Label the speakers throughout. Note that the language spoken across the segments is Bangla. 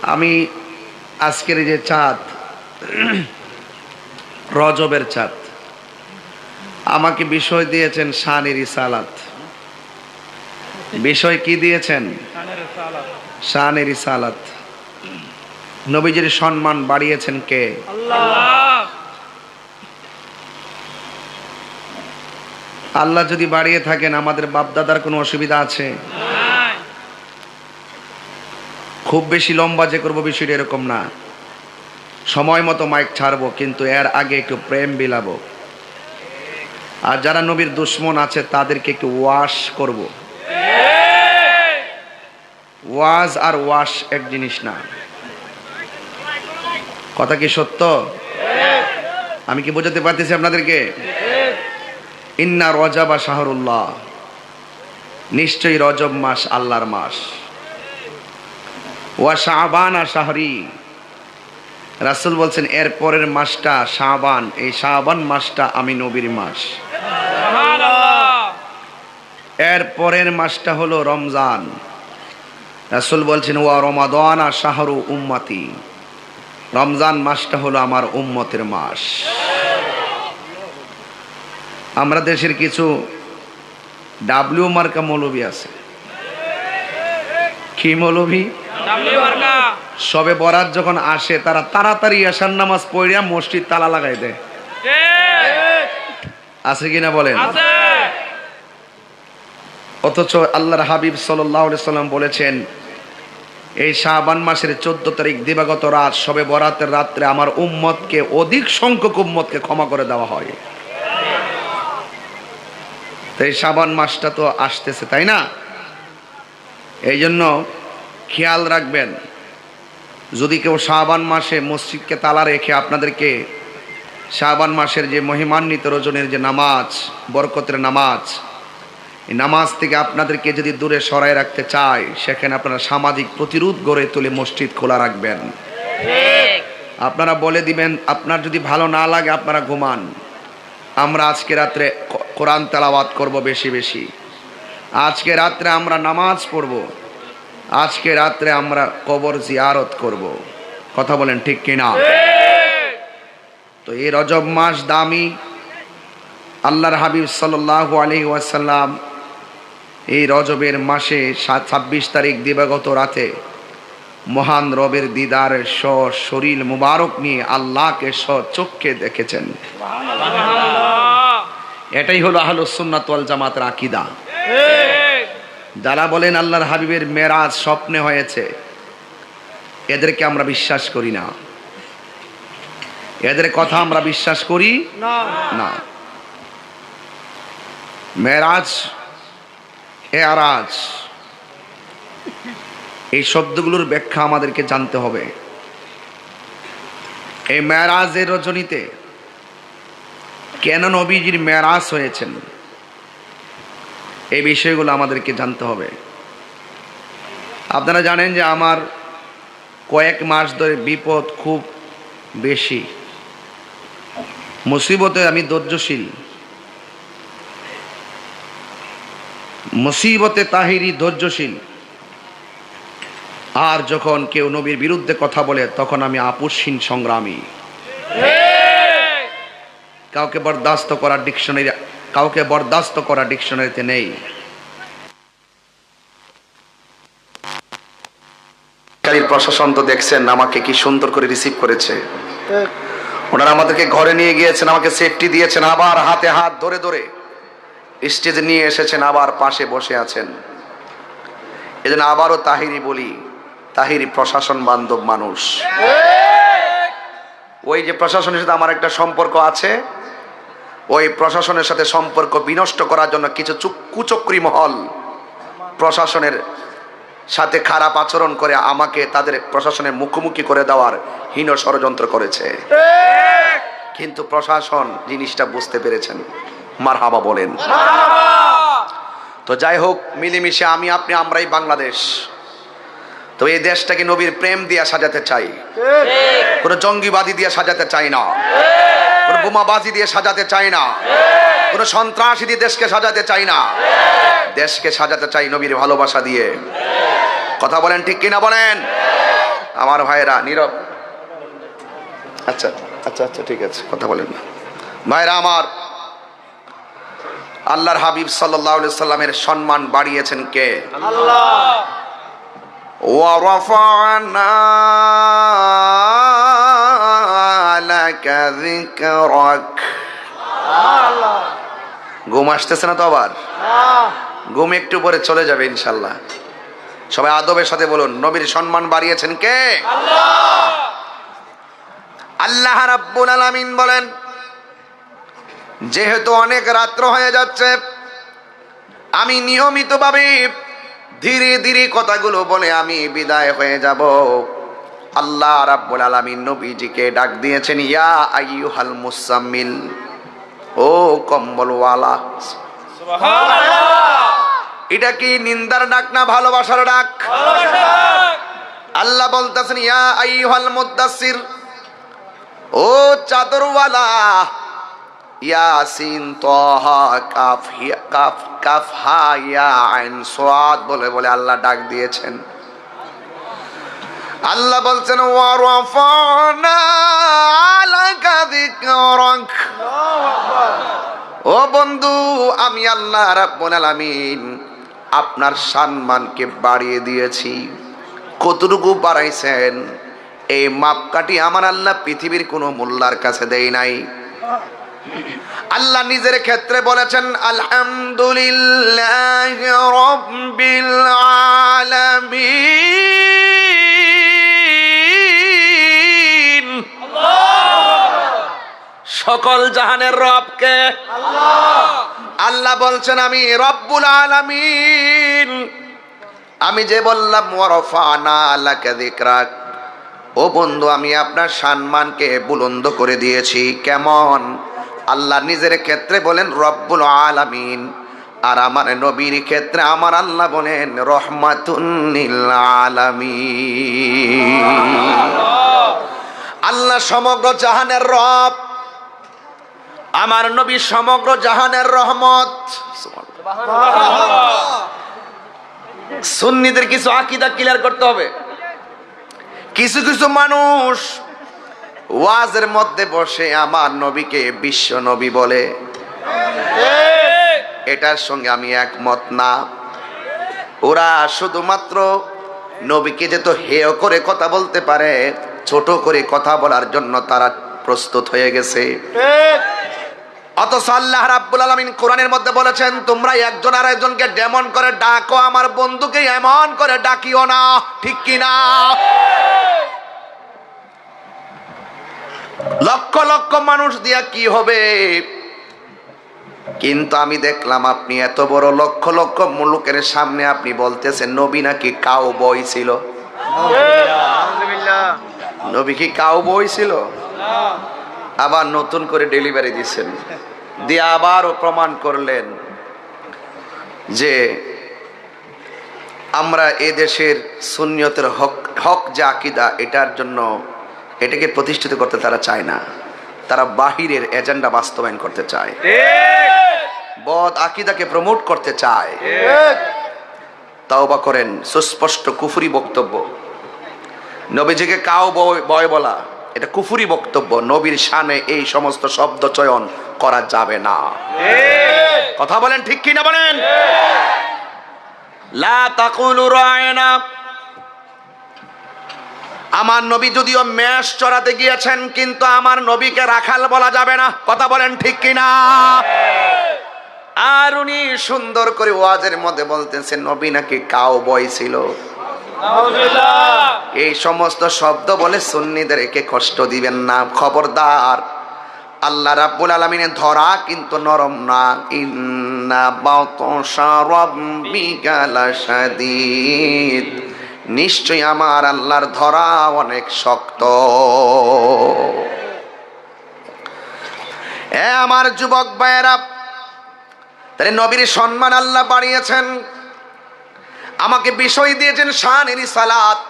Speaker 1: আমি আজকের এই যে চাঁদ, রজবের চাঁদ, আমাকে বিষয় দিয়েছেন শানের রিসালাত। বিষয় কি দিয়েছেন? শানের রিসালাত। নবীজির সম্মান বাড়িয়েছেন কে?
Speaker 2: আল্লাহ।
Speaker 1: আল্লাহ যদি বাড়িয়ে থাকেন, আমাদের বাপদাদার কোনো অসুবিধা আছে? খুব বেশি লম্বা যে করবো বিষয়টা এরকম না, সময় মতো মাইক ছাড়বো, কিন্তু এর আগে একটু প্রেম বিলাবো। আর যারা নবীর দুশ্মন আছে তাদেরকে একটু ওয়াশ করব। ওয়াজ আর ওয়াশ এক জিনিস না। কথা কি সত্য? আমি কি বোঝাতে পারতেছি আপনাদেরকে? ইন্না রজাবা শাহরুল্লাহ, নিশ্চয়ই রজব মাস আল্লাহর মাস। ওয়া শাবানা শাহরি, রাসূল বলছেন এর পরের মাসটা শাবান, এই শাবান মাসটা আমি নবীর মাস। এর পরের মাসটা হলো রমজান। রাসূল বলছেন ওয়া রমাদানা শাহরু উম্মতি, রমজান মাসটা হলো আমার উম্মতের মাস। আমরা দেশের কিছু ডাব্লিউ মার্কা মৌলবী আছে। কি মৌলবী? সবে বরাত যখন আসে তারা তাড়াতাড়ি এশার নামাজ পড়িয়া মসজিদ তালা লাগাই দেয়। আছে কিনা বলেন? অথচ আল্লাহর হাবিব সাল্লাল্লাহু আলাইহি সাল্লাম বলেছেন এই শাবান মাসের 14 তারিখ দিবাগত রাত সবে বরাতের রাত্রে আমার উম্মতকে, অধিক সংখ্যক উম্মতকে ক্ষমা করে দেওয়া হয়। তো এই শাবান মাসটা তো আসতেছে, তাই না? এই জন্য খেয়াল রাখবেন, যদি কেউ শাবান মাসে মসজিদকে তালা রেখে আপনাদেরকে শাবান মাসের যে মহিমান্বিত রজনীর যে নামাজ, বরকতের নামাজ, এই নামাজ থেকে আপনাদেরকে যদি দূরে সরায় রাখতে চায়, সেখানে আপনারা সামাজিক প্রতিরোধ গড়ে তুলে মসজিদ খোলা রাখবেন। আপনারা বলে দিবেন আপনার যদি ভালো না লাগে আপনারা ঘুমান, আমরা আজকে রাত্রে কোরআন তেলাওয়াত করব বেশি বেশি, আজকে রাত্রে আমরা নামাজ পড়ব, আজকে রাত্রে আমরা কবর জিয়ারত করব। কথা বলেন ঠিক কিনা? তো এই রজব মাস দামি। আল্লাহর হাবিব সাল্লাল্লাহু আলাইহি ওয়াসাল্লাম এই রজবের মাসে 26 তারিখ দিবাগত রাতে মহান রবের দিদার শরীর মুবারক নিয়ে আল্লাহকে চক্ষে দেখেছেন। এটাই হলো আহলুস সুন্নাত ওয়াল জামাতের আকীদা। যারা বলেন আল্লাহর হাবিবের মেরাজ স্বপ্নে হয়েছে, এদেরকে আমরা বিশ্বাস করি না, এদের কথা আমরা বিশ্বাস করি না। মেরাজ, এরাজ, এই শব্দগুলোর ব্যাখ্যা আমাদেরকে জানতে হবে। এই মেরাজের রজনীতে কেন নবীজির মেরাজ হয়েছেন, এই বিষয়গুলো আমাদেরকে জানতে হবে। আপনারা জানেন যে আমার কয়েক মাস ধরে বিপদ খুব বেশি, মুসিবতে আমি ধৈর্যশীল, মুসিবতে তাহিরি ধৈর্যশীল। আর যখন কেউ নবীর বিরুদ্ধে কথা বলে তখন আমি আপোষহীন সংগ্রামী। কাউকে বরদাস্ত করা ডিকশনারিতে নেই। প্রশাসন তো দেখছেন আমাকে কি সুন্দর করে রিসিভ করেছে। ওনারা আমাদেরকে ঘরে নিয়ে গিয়েছেন, আমাকে সেফটি দিয়েছেন, আবার হাতে হাত ধরে ধরে স্টেজে নিয়ে এসেছেন, আবার পাশে বসে আছেন। এজন্য আবারও তাহিরি বলি, তাহিরি প্রশাসন বান্ধব মানুষ। ওই যে প্রশাসনের সাথে আমার একটা সম্পর্ক আছে, ওই প্রশাসনের সাথে সম্পর্ক বিনষ্ট করার জন্য কিছু কুচক্রী মহল প্রশাসনের সাথে খারাপ আচরণ করে আমাকে তাদের প্রশাসনের মুখোমুখি করে দেওয়ার হীন ষড়যন্ত্র করেছে। কিন্তু প্রশাসন জিনিসটা বুঝতে পেরেছেন। মারহাবা বলেন। তো যাই হোক, মিলেমিশে আমি আপনি আমরাই বাংলাদেশ। তো এই দেশটাকে নবীর প্রেম দিয়ে সাজাতে চাই, কোনো জঙ্গিবাদী দিয়ে সাজাতে চাই না, কোনো বোমাবাজি দিয়ে সাজাতে চাই না, কোনো সন্ত্রাসী দিয়ে দেশকে সাজাতে চাই না। দেশকে সাজাতে চাই নবীর ভালোবাসা দিয়ে। কথা বলেন ঠিক কিনা বলেন? আমার ভাইরা নীরব, আচ্ছা আচ্ছা আচ্ছা ঠিক আছে, কথা বলেন না। ভাইরা আমার, আল্লাহর হাবিব সাল্লাল্লাহু আলাইহি সাল্লামের সম্মান বাড়িয়েছেন কে? আল্লাহ। ওয়া রাফা'না লাকা যিকরাক। ঘুম আসতেছে না তো আবার? ঘুম একটু পরে চলে যাবে ইনশাআল্লাহ। সবাই আদবের সাথে বলুন, নবীর সম্মান বাড়িয়েছেন কে? আল্লাহ। আল্লাহ রাব্বুল আলামিন বলেন, যেহেতু অনেক রাত্র হয়ে যাচ্ছে, আমি নিয়মিতভাবে ধীরে ধীরে কথাগুলো বলে আমি বিদায় হয়ে যাব। আল্লাহ রাব্বুল আলামিন নবীজিকে ডাক দিয়েছেন, ইয়া আইয়ুহাল মুসাম্মিল, ও কম্বলওয়ালা। সুবহানাল্লাহ। এটা কি নিন্দার ডাক না ভালোবাসার ডাক? আল্লাহ বলতেছেন, ইয়া আইয়ুহাল মুদ্দাসসির, ও চাদরওয়ালা। ইয়াসিন তাহা কাফ কাফ কাফ হা ইয়া আইন সাদ বলে বলে আল্লাহ ডাক দিয়েছেন। আল্লাহ বলছেন, ওয়া রাফা'না লাকা যিকরাক। ও বন্ধু, আমি আল্লাহ রাব্বুল আলামিন আপনার সম্মানকে বাড়িয়ে দিয়েছি। কতটুকু বাড়াইছেন? এই মাপকাঠি আমার আল্লাহ পৃথিবীর কোনো মোল্লার কাছে দেয় নাই। আল্লাহ নিজের ক্ষেত্রে বলেছেন, আলহামদুলিল্লাহি রাব্বিল আলামিন। সকল জাহানের রবকে আল্লাহ। আল্লাহ বলছেন, আমি রব্বুল আলামিন। আমি যে বললাম ওয়া রাফা'না লাকা যিকরাক, ও বন্ধু, আমি আপনার সম্মানকে বুলন্দ করে দিয়েছি। কেমন? আল্লাহ নিজের ক্ষেত্রে বলেন রব্বুল আলামিন, আর আমার নবীর ক্ষেত্রে আমার আল্লাহ বলেন রহমাতুন লিল আলামিন। আল্লাহ সমগ্র জাহানের রব, আমার নবী সমগ্র জাহানের রহমত। সুন্নিদের কিছু আকীদা ক্লিয়ার করতে হবে। কিছু কিছু মানুষ ওয়াজের মধ্যে বসে আমার নবীকে বিশ্ব নবী বলে, এটার সঙ্গে আমি একমত না। ওরা শুধুমাত্র নবীকে যেত হেয় করে কথা বলতে পারে, ছোট করে কথা বলার জন্য তারা প্রস্তুত হয়ে গেছে। অথচ আল্লাহ রাব্বুল আলামিন কোরআনের মধ্যে বলেছেন, তোমরা একজন আর একজনকে যেমন করে ডাকো, আমার বন্ধুকে এমন করে ডাকিও না। ঠিক কি না? লক্ষ লক্ষ মানুষ দিয়া কি হবে? কিন্তু আমি দেখলাম আপনি এত বড় লক্ষ লক্ষ মুলুকের সামনে আপনি বলতেছেন নবী নাকি কাউ বয় ছিল। নবী কি কাউ বয় ছিল? আবার নতুন করে ডেলিভারি দিচ্ছেন, দিয়ে আবারও প্রমাণ করলেন যে আমরা এ দেশের সুন্নিয়তের হক যে আকীদা, এটার জন্য এটাকে প্রতিষ্ঠিত করতে তারা চায় না, তারা বাহিরের এজেন্ডা বাস্তবায়ন করতে চায়, বদ আকীদাকে প্রমোট করতে চায়। তাওবা করেন, সুস্পষ্ট কুফরি বক্তব্য। নবীজিকে কাউ বয় বলা এটা কুফরি বক্তব্য। নবীর শানে এই সমস্ত শব্দ চয়ন করা যাবে না। কথা বলেন ঠিক কি না বলেন? লা তাকুলু রায়না। আমার নবী যদিও মেষ চড়াতে গিয়েছেন, কিন্তু আমার নবীকে রাখাল বলা যাবে না। কথা বলেন ঠিক কি না? আর উনি সুন্দর করে ওয়াজের মধ্যে বলতেছেন নবী নাকি কাউ বয় ছিল। এই সমস্ত শব্দ বলে সুন্নিদেরকে কষ্ট দিবেন না, খবরদার। আল্লাহ রাব্বুল আলামিনের ধরা কিন্তু নরম না। ইন্না বাতশা রাব্বিকা লাশাদীদ, নিশ্চয় আমার আল্লাহর ধরা অনেক শক্ত। এ আমার যুবক ভাইয়েরা, তাহলে নবীর সম্মান আল্লাহ বাড়িয়েছেন, আমাকে বিষয় দিয়েছেন শানের সালাত।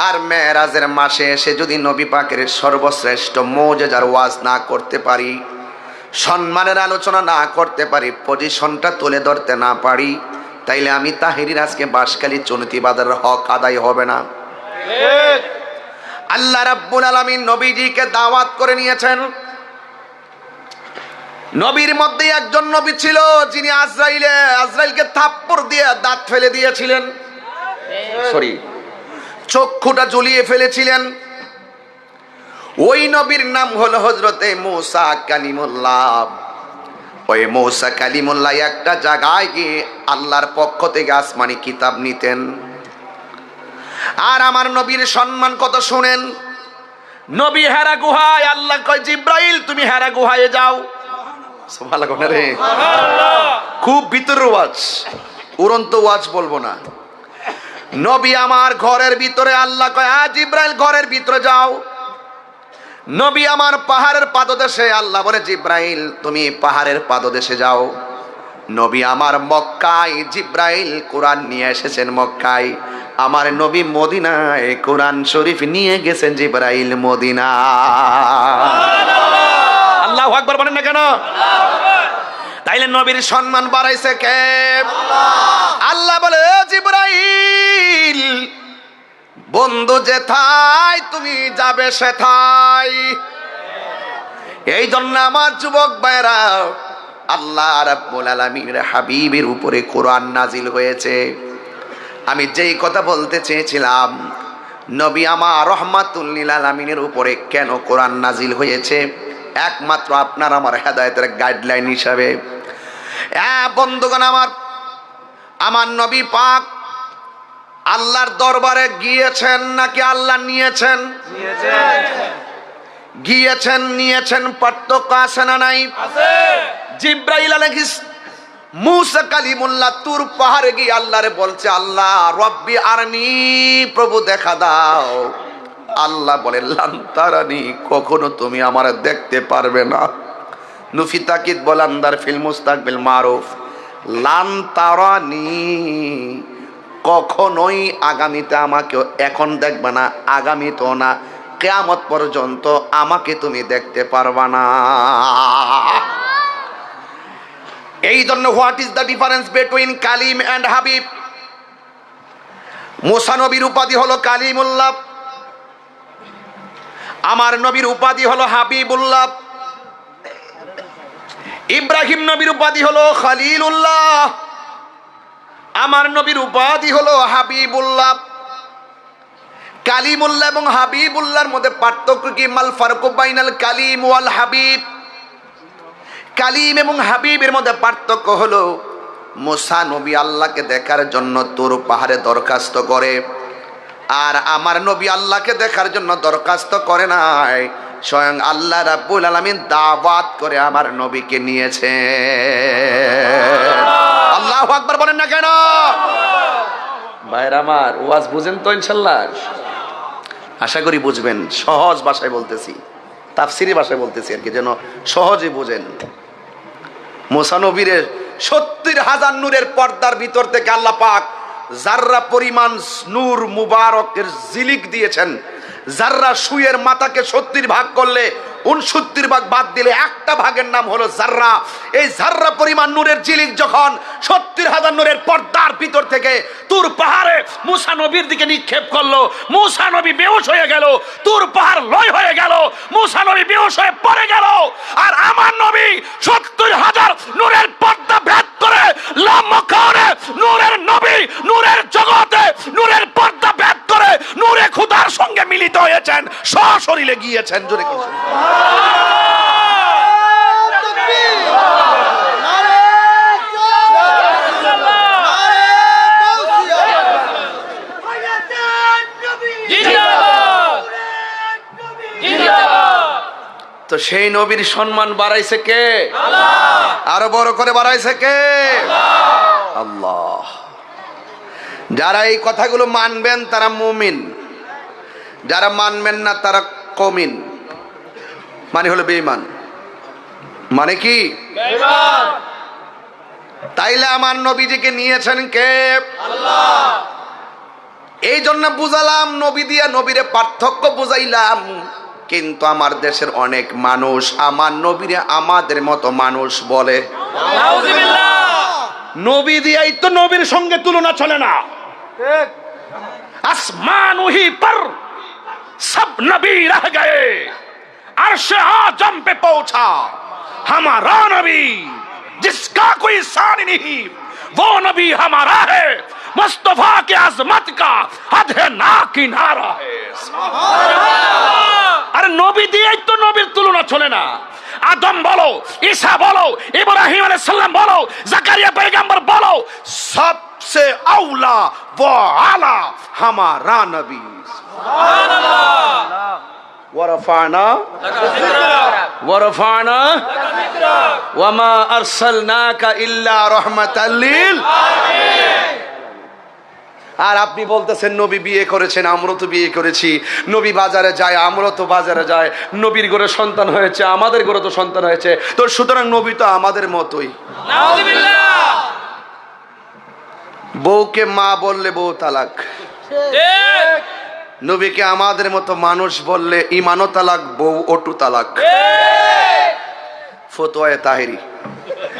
Speaker 1: আর মেরাজের মাসে এসে যদি নবী পাকের সর্বশ্রেষ্ঠ মুজিজার ওয়াজ না করতে পারি, সম্মানের আলোচনা না করতে পারি, পজিশনটা তুলে ধরতে না পারি, তাইলে আমি তাহেরির আজকে বাঁশখালী চুনতি বাজারের হক আদায় হবে না। আল্লাহ রাব্বুল আলামিন নবীজিকে দাওয়াত করে নিয়েছেন। নবীর মধ্যে একজন নবী ছিল যিনি আজরাইলকে থাপ্পড় দিয়ে দাঁত ফেলে দিয়েছিলেন, চক্ষুটা জ্বলিয়ে ফেলেছিলেন। ওই নবীর নাম হলো হযরতে মূসা কালিমুল্লাহ। ওই মূসা কালিমুল্লাহ একটা জায়গায় গিয়ে আল্লাহর পক্ষ থেকে আসমানি কিতাব নিতেন। আর আমার নবীর সম্মান কত শুনেন। নবী হেরা গুহায়, আল্লাহ কয় জিব্রাইল তুমি হেরা গুহায় যাও। সুবহানাল্লাহ রে, খুব ভিতরের ওয়াজ, উড়ন্ত ওয়াজ বলবো না। নবী আমার ঘরের ভিতরে, আল্লাহ কয় জিব্রাইল ঘরের ভিতরে যাও। নবী আমার পাহাড়ের পাদদেশে, আল্লাহ বলে জিব্রাইল তুমি পাহাড়ের পাদদেশে যাও। নবী আমার মক্কায়, জিব্রাইল কোরআন নিয়ে এসেছেন মক্কায়। আমার নবী মদিনায়, কোরআন শরীফ নিয়ে গেছেন জিব্রাইল মদিনা। আল্লাহু আকবার বলেন না কেন? তাইলে নবীর সম্মান বাড়াইছে কে? আল্লাহ বলে জিব্রাইল বন্ধু যেথায় তুমি যাবে সেথায়। এই জন্য আমার যুবক ভাইরা, আল্লাহ রাব্বুল আলামিনের হাবিবের উপরে কোরআন নাজিল হয়েছে। আমি যেই কথা বলতে চেয়েছিলাম, নবী আমার রহমাতুল লিল আলামিনের উপরে কেন কোরআন নাজিল হয়েছে, একমাত্র আপনার আমার হেদায়েতের গাইডলাইন হিসাবে। বন্ধুগণ আমার নবী পাক আল্লাহর দরবারে গিয়েছেন নাকি আল্লাহ নিয়েছেন? গিয়েছেন, নিয়েছেন, পার্থক্য আছে না নাই? জিব্রাইল আলাইহিস মূসা কালিমুল্লাহ তুর পাহাড়ে গিয়ে আল্লাহরে বলছে, আল্লাহ রব্বি আরনি, প্রভু দেখা দাও। আল্লাহ বলে লান তারানি, কখনো তুমি আমার দেখতে পারবে না। নুফি তাকিদ বলান্দার ফিল মুস্তাকবিল মারুফ, লান তারানি, কখনোই আগামীতে আমাকে এখন দেখবে না, আগামীতেও না, কিয়ামত পর্যন্ত আমাকে তুমি দেখতে পারবা না। এই জন্য what is the difference between Kalim and Habib? Musa নবীর উপাধি হলো কালিমুল্লাহ, আমার নবীর উপাধি হলো হাবিবুল্লাহ। ইব্রাহিম নবীর উপাধি হলো খলিলুল্লাহ, আমার নবীর উপাধি হলো হাবিবুল্লাহ। কালিমুল্লাহ এবং হাবিবুল্লাহর মধ্যে পার্থক্য কি? মাল ফারকু বাইনাল কালিম ওয়াল হাবিব। কালিম এবং হাবিবের মধ্যে পার্থক্য হলো, মুসা নবী আল্লাহকে দেখার জন্য তুর পাহাড়ে দরখাস্ত করে, আর আমার নবী আল্লাহকে দেখার জন্য দরখাস্ত করে নাই, স্বয়ং আল্লাহ রাব্বুল আলামিন দাওয়াত করে আমার নবীকে নিয়েছে। আল্লাহু আকবার বলেন না কেন? ভাইরা আমার, ওয়াজ বুঝেন তো ইনশাআল্লাহ? আশা করি বুঝবেন। সহজ ভাষায় বলতেছি, তাফসিরি ভাষায় বলতেছি আর কি, যেন সহজে বুঝেন। মুসা নবীর ৭০,০০০ নূরের পর্দার ভিতর থেকে আল্লাহ পাক জাররা পরিমাণ নূর মুবারকের জিলিক দিয়েছেন। জাররা সুয়ের মাথাকে ৭০ ভাগ করলে ৬৯ ভাগ বাদ দিলে একটা ভাগের নাম হলো জাররা। এই জাররা পরিমাণ নূরের জিলিক যখন ৭০,০০০ নূরের পর্দার ভিতর থেকে তুর পাহাড়ে মুসা নবীর দিকে নিক্ষেপ করলো, মুসা নবী বেহুশ হয়ে গেল, তুর পাহাড় লয় হয়ে গেল, মুসা নবী বেহুশ হয়ে পড়ে গেল। আর আমার নবী ৭০,০০০ নূরের পর্দা ভেদ করে লামকানে নূরের নবী, নূরের জগতে নূরের পর্দা ভেদ করে নূরে খুদার সঙ্গে মিলিত হয়েছেন, সশরীরে গিয়েছেন। জোরে কি তো সেই নবীর সম্মান বাড়াইছে কে? আল্লাহ। আরো বড় করে বাড়াইছে কে? আল্লাহ। যারা এই কথাগুলো মানবেন তারা মুমিন, যারা মানবেন না তারা কমিন, মানে হলো বেঈমান। মানে কি? বেঈমান। তাইলে আমার নবীজিকে নিয়েছেন কে? আল্লাহ। এই জন্য বুঝালাম, নবী দিয়া নবীরে পার্থক্য বুঝাইলাম। কিন্তু আমার দেশের অনেক মানুষ আমার নবীরে আমাদের মতো মানুষ বলে। নবী দিয়াই তো নবীর সঙ্গে তুলনা চলে না।
Speaker 2: आसमान ही पर सब नबी रह गए, अर्श आजम पे पहुंचा हमारा नबी, जिसका कोई सान नहीं वो नबी हमारा है, मुस्तफा के अजमत का हद है ना किनारा है। अरे नबी दिए तो नबीर तुलना चले ना। आदम बोलो, ईसा बोलो, इब्राहिम अलैहिस सलाम बोलो, जकरिया पैगंबर बोलो, सबसे औला वो आला हमारा नबी। वरफाना वरफाना वमा अरसलनाका इल्ला रहमताल लिल आलामीन। আর আপনি বলতেছেন নবী বিয়ে করেছেন, আমরা তো বিয়ে করেছি, নবী বাজারে যায়, আমরা তো বাজারে যাই, নবীর ঘরে সন্তান হয়েছে, আমাদের ঘরে তো সন্তান হয়েছে, তো সুতরাং নবী তো আমাদের মতোই। নাউযুবিল্লাহ। বউকে মা বললে বউ তালাক, ঠিক। নবীকে আমাদের মতো মানুষ বললে ঈমানও তালাক, বউ অটু তালাক। ঠিক। ফতোয়ায়ে তাহেরি।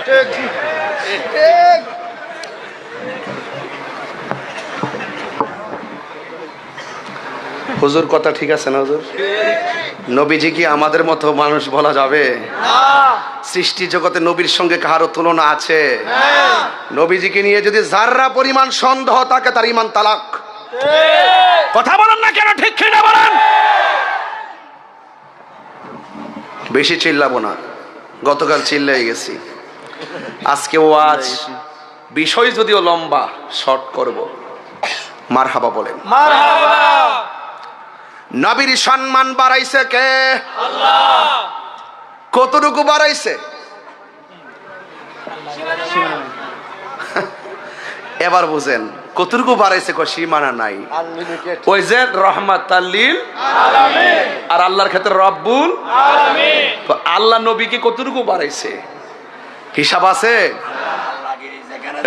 Speaker 2: ঠিক ঠিক। হুজুর কথা ঠিক আছে না হুজুর? নবীজি কি আমাদের মতো মানুষ বলা যাবে? না। সৃষ্টি জগতে নবীর সঙ্গে কারো তুলনা আছে? না। নবীজিকে নিয়ে যদি যাররা পরিমাণ সন্দেহ থাকে তার ঈমান তালাক। ঠিক। কথা বলেন না কেন? ঠিক কি না বলেন? বেশি চিল্লাবো না, গতকাল চিল্লাই গেছি, আজকে ওয়াজ বিষয় যদিও লম্বা, শর্ট করব। মারহাবা বলেন। মারহাবা। নবীর সম্মান বাড়াইছে কে? আল্লাহ। কতটুকু বাড়াইছে? এবার বুঝেন কতটুকু বাড়াইছে? সীমানা নাই। ওই যে রহমাতাল লিল আলামিন, আর আল্লাহর ক্ষেত্রে রব্বুল আলামিন। তো আল্লাহ নবীকে কতটুকু বাড়াইছে হিসাব আছে?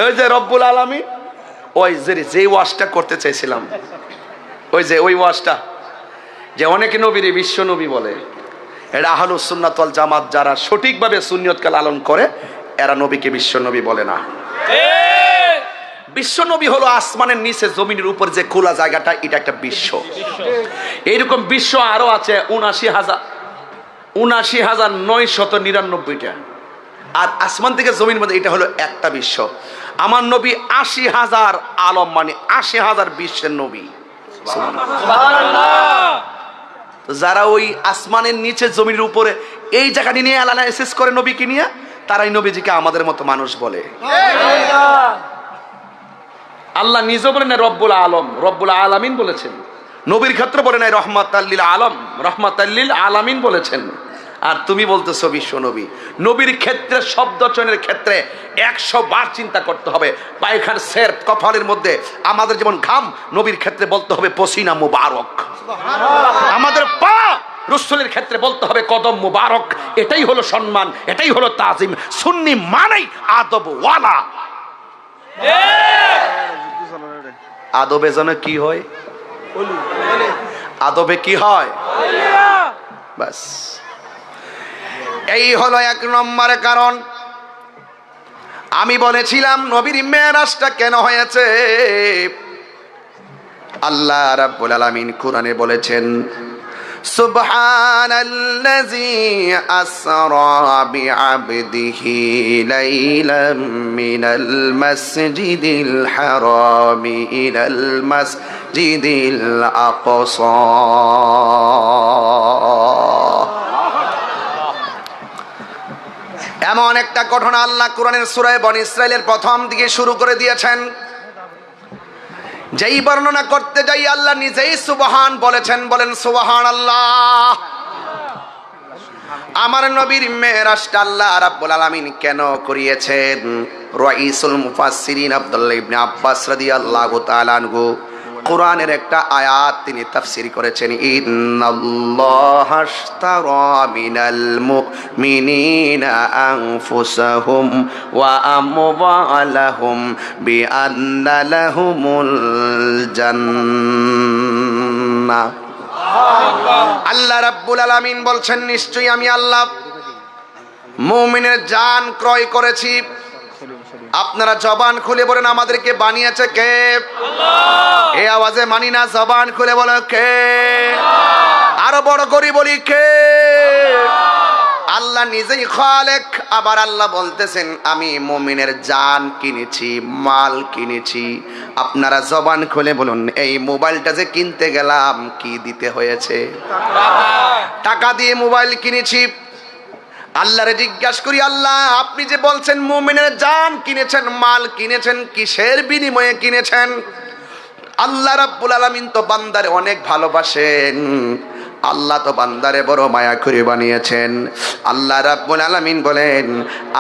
Speaker 2: ওই যে রব্বুল আলামিন, ওই যে ওয়াজটা করতে চাইছিলাম, ওই যে ওই ওয়াজটা যে অনেকে নবীর বিশ্ব নবী বলে, এরা আহলুস সুন্নাত ওয়াল জামাত যারা সঠিকভাবে সুন্নিয়তকে লালন করে এরা নবীকে বিশ্ব নবী বলে না। বিশ্ব নবী হলো আসমানের নিচে জমিনের উপর যে খোলা জায়গাটা, এটা একটা বিশ্ব। এইরকম বিশ্ব আরো আছে 79,999টা, আর আসমান থেকে জমির মধ্যে এটা হলো একটা বিশ্ব। আমার নবী 80,000 আলম, মানে 80,000 বিশ্বের নবী। যারা ওই আসমানের নিচে জমির উপরে এই জায়গাটি নিয়ে অ্যানালাইসিস করে নবীকে নিয়ে, তারাই নবীজিকে আমাদের মতো মানুষ বলে। আল্লাহ নিজে বলেন না রব্বুল আলম, রব্বুল আলামিন বলেছেন। নবীর ক্ষেত্রে বলে নাই রহমাতাল লিল আলম, রহমাতাল লিল আলামিন বলেছেন। আর তুমি বলতেছো বিশ্ব নবী। নবীর ক্ষেত্রে শব্দ চয়নের ক্ষেত্রে 100 বার চিন্তা করতে হবে। পায়খানার সের কপালের মধ্যে আমাদের যেমন ঘাম, নবীর ক্ষেত্রে বলতে হবে পসিনা মুবারক। আমাদের পা রাসূলের ক্ষেত্রে বলতে হবে কদম মুবারক। এটাই হলো সম্মান, এটাই হলো তাজিম। সুন্নি মানেই আদব ওয়ালা। আদবে যেন কি হয়? আদবে কি হয়? বাস এই হলো 1 নম্বরের কারণ। আমি বলেছিলাম নবীর মেরাজটা কেন হয়েছে। আল্লাহ রাব্বুল আলামিন কোরআনে বলেছেন, সুবহানাল্লাযী আসরা বিআবদিহি লাইলাম মিনাল মাসজিদিল হারামি ইলাল মাসজিদিল আকসা। এমন একটা ঘটনা আল্লাহ কোরআনের সূরা বনী ইসরাইলের প্রথম দিকে শুরু করে দিয়েছেন, যেই বর্ণনা করতে যাই আল্লাহ নিজেই সুবহান বলেছেন। বলেন সুবহানাল্লাহ। আমার নবীর মেরাজটা আল্লাহ রাব্বুল আলামিন কেন করিয়েছেন? রাইসুল মুফাসসিরিন আব্দুল্লাহ ইবনে আব্বাস রাদিয়াল্লাহু তাআলা আনহু কোরআনের একটা আয়াত তিনি তাফসীর করেছেন, ইন্নাল্লাহা আশতারা মিনাল মুমিনিনা আনফুসাহুম ওয়া আমওয়ালাহুম বিআন্না লাহুমুল জান্নাহ। আল্লাহ রাব্বুল আলামিন বলছেন, নিশ্চয়ই আমি আল্লাহ মুমিনের জান ক্রয় করেছি
Speaker 1: আপনারা জবান খুলে বলেন আমাদেরকে বানিয়েছে কে? আল্লাহ। এই আওয়াজে মানি না, জবান খুলে বলো কে? আরো বড় করে বলি কে? আল্লাহ নিজেই খালেক। আবার আল্লাহ বলতেছেন আমি মুমিনের জান কিনেছি, মাল কিনেছি। আপনারা জবান খুলে বলুন এই মোবাইলটা যে কিনতে গেলাম কি দিতে হয়েছে? টাকা দিয়ে মোবাইল কিনেছি। আল্লাহরে জিজ্ঞাসা করি আল্লাহ আপনি যে বলছেন মুমিনের জান কিনেছেন, মাল কিনেছেন, কিসের বিনিময়ে কিনেছেন? আল্লাহ রাব্বুল আলামিন তো বান্দারে অনেক ভালোবাসেন। আল্লাহ তো বান্দারে বড় মায়া করে বানিয়েছেন। আল্লাহ রাব্বুল আলামিন বলেন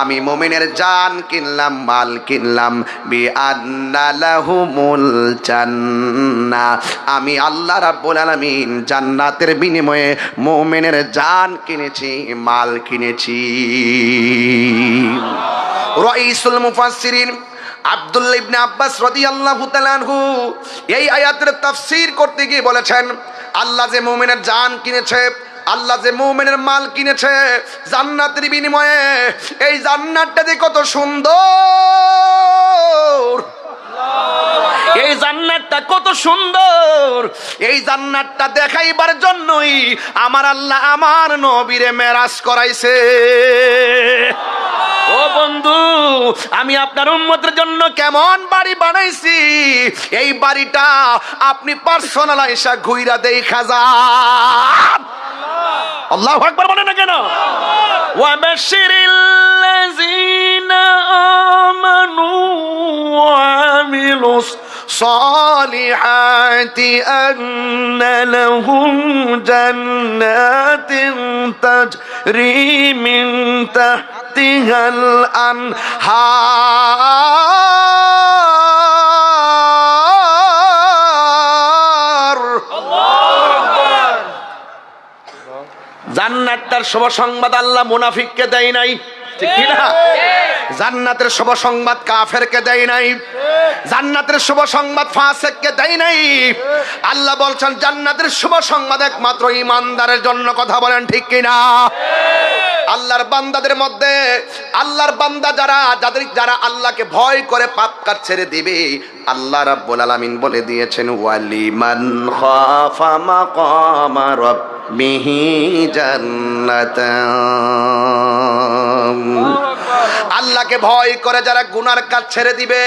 Speaker 1: আমি মুমিনের জান কিনলাম, মাল কিনলাম, বিআন্না লাহুমুল জান্নাহ। আমি আল্লাহ রাব্বুল আলামিন জান্নাতের বিনিময়ে মুমিনের জান কিনেছি, মাল কিনেছি। রাইসুল মুফাসসিরিন আব্দুল্লাহ ইবনে আব্বাস রাদিয়াল্লাহু তাআলা আনহু এই আয়াতের তাফসীর করতে গিয়ে বলেছেন আল্লাহ যে মুমিনের জান কিনেছে, আল্লাহ যে মুমিনের মাল কিনেছে জান্নাতের বিনিময়ে, এই জান্নাতটা যে কত সুন্দর, এই জান্নাতটা কত সুন্দর, এই জান্নাতটা দেখাইবার জন্যই আমার আল্লাহ আমার নবীরে মেরাজ করাইছে। ও বন্ধু আমি আপনার উম্মতের জন্য কেমন বাড়ি বানাইছি, এই বাড়িটা আপনি পার্সোনাল আইসা ঘুইরা দেখা যান। আল্লাহু আকবার বলেন না কেন? ওয়া বাশশিরিল্লাযিনা আমানু ওয়া আমিলুস সালিহাতি আন্না লাহুম জান্নাতিন তাজরি মিন তাহতিহাল আনহার। জান্নাতের শুভ সংবাদ আল্লাহ মুনাফিককে দেয় নাই, ঠিক কি না? জান্নাতের শুভ সংবাদ কাফেরকে দেয় নাই, জান্নাতের শুভ সংবাদ ফাসিককে দেয় নাই। আল্লাহ বলছেন জান্নাতের শুভ সংবাদ একমাত্র ঈমানদারের জন্য। কথা বলেন ঠিক কি না? আল্লাহর বান্দাদের মধ্যে আল্লাহর বান্দা যারা আল্লাহকে ভয় করে পাপ কাজ ছেড়ে দিবে, আল্লাহ রাব্বুল আলামিন বলে দিয়েছেন ওয়ালিমান খাফা মাকামা রাব্বিহি জান্নাতান। আল্লাহকে ভয় করে যারা গুনার কাজ ছেড়ে দিবে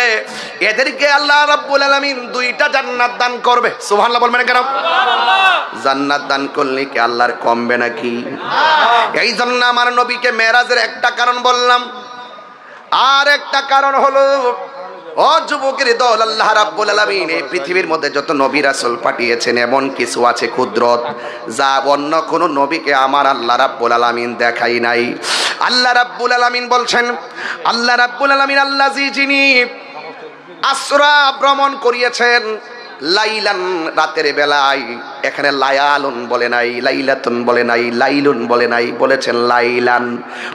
Speaker 1: এদেরকে আল্লাহ রাব্বুল আলামিন দুইটা জান্নাত দান করবে। সুবহানাল্লাহ বলবেন কেন? জান্নাত দান করলে কি আল্লাহর কমবে নাকি? এই জন্য আমার নবীকে মেরাজের একটা কারণ বললাম, আর একটা কারণ হলো ও যুবকের দল, আল্লাহ রাব্বুল আলামিন এই পৃথিবীর মধ্যে যত নবী রাসূল পাঠিয়েছেন এমন কিছু আছে কুদরত যা অন্য কোন নবীকে আমার আল্লাহ রাব্বুল আলামিন দেখাই নাই। আল্লাহ রাব্বুল আলামিন বলছেন, আল্লাহ রাব্বুল আলামিন আল্লাযী যিনি আসরা ভ্রমণ করিয়েছেন লাইলান রাতের বেলায়, এখানে লায়ালুন বলে নাই, লাইলাতুন বলে নাই, লাইলুন বলে নাই, বলেছেন লাইলান।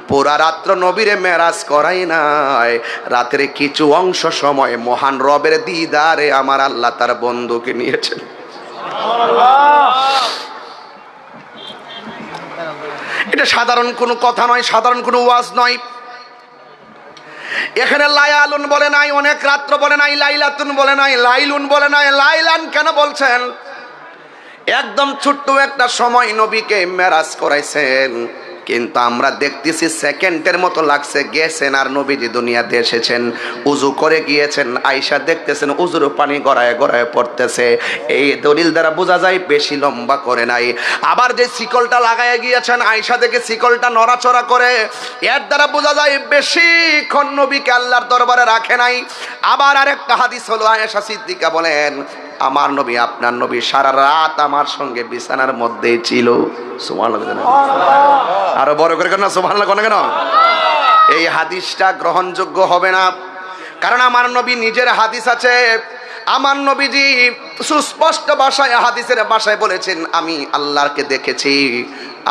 Speaker 1: পুরা রাত্র নবীরে মেরাজ করাই নাই, রাতের কিছু অংশ সময় মহান রবের দিদারে আমার আল্লাহ তার বন্ধুকে নিয়েছেন। এটা সাধারণ কোনো কথা নয়, সাধারণ কোনো ওয়াজ নয়। এখানে লায়ালুন বলে নাই, অনেক রাত্র বলে নাই, লাইলাতুন বলে নাই, লাইলুন বলে নাই, লাইলান কেন বলছেন? একদম ছোট্ট একটা সময় নবীকে মেরাজ করাইছেন, কিন্তু আমরা দেখতেছি সেকেন্ডের মতো লাগছে গেছেন আর নবীজি দুনিয়াতে এসেছেন। উজু করে গিয়েছেন, আয়েশা দেখতেছেন উজুর পানি গড়ায় গড়ায় পড়তেছে। এই দলিল দ্বারা বোঝা যায় বেশি লম্বা করে নাই। আবার যে শিকলটা লাগায় গিয়েছেন আয়েশা দেখে শিকলটা নড়াচড়া করে, এর দ্বারা বোঝা যায় বেশিক্ষণ নবীকে আল্লাহর দরবারে রাখে নাই। আবার আরেকটা হাদিস হলো আয়েশা সিদ্দিকা বলেন আমার নবী আপনার নবী সারা রাত আমার সঙ্গে বিছানার মধ্যেই ছিল। সুবহানাল্লাহ, আরো বড় করে কেন সুবহানাল্লাহ কেন? এই হাদিসটা গ্রহণযোগ্য হবে না, কারণ আমার নবী নিজের হাদিস আছে। আমার নবীজি সুস্পষ্ট ভাষায় হাদিসের ভাষায় বলেছেন আমি আল্লাহকে দেখেছি,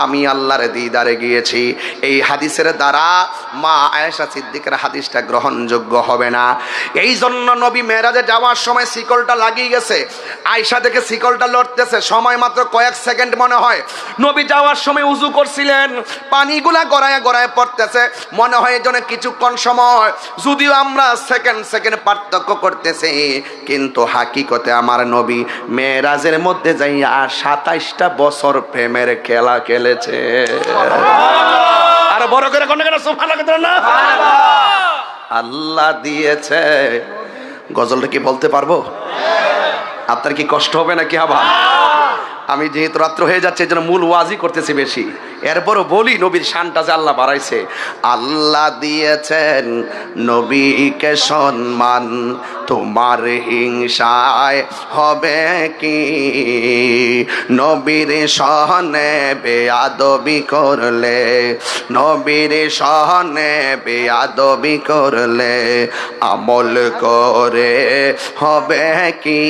Speaker 1: আমি আল্লাহর দিদারে গিয়েছি। এই হাদিসের দ্বারা মা আয়েশা সিদ্দিকের হাদিসটা গ্রহণযোগ্য হবে না। এই জন্য নবী মেরাজে যাওয়ার সময় শিকলটা লাগিয়ে গেছে। আয়েশা দেখে শিকলটা লড়তেছে, সময় মাত্র কয়েক সেকেন্ড মনে হয়। নবী যাওয়ার সময় উজু করছিলেন, পানিগুলা গড়ায় গড়ায় পড়তেছে, মনে হয় এই জন্য কিছুক্ষণ সময়, যদিও আমরা সেকেন্ড সেকেন্ড পার্থক্য করতেছি, কিন্তু হাকিকতে আমার নবী মেরাজের মধ্যে যাইয়া 27টা বছর প্রেমের খেলা খেলেছে। আর বড় করে কোন কেন সুবহানাল্লাহ না, আল্লাহ দিয়েছে। গজলটা কি বলতে পারবো? আপনার কি কষ্ট হবে নাকি? আবার আমি যেহেতু রাত্র হয়ে যাচ্ছে, এই জন্য মূল ওয়াজি করতেছি বেশি, এরপরও বলি নবীর শানটা যে আল্লাহ বাড়াইছে। আল্লাহ দিয়েছেন নবীকে সম্মান, তোমার হিংসায় হবে কি? নবীর সহনে বেয়াদবি করলে, নবীর সহনে বেয়াদবি করলে আমল করে হবে কি?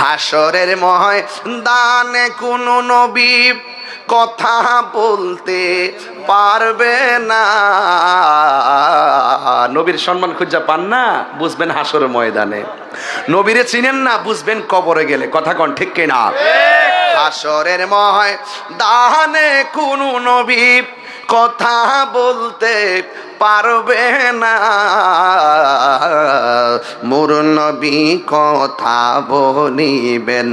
Speaker 1: হাসরের ময়দানে কোন নবী কথা বলতে পারবে না। নবীর সম্মান খুঁজা পান না, বুঝবেন হাসরের ময়দানে। নবীরে চিনেন না, বুঝবেন কবরে গেলে। কথা কোন ঠিক কিনা? হাসরের ময়দানে কোন নবী কথা বলতে পারবে না। মোর নবী কথা বলিবেন,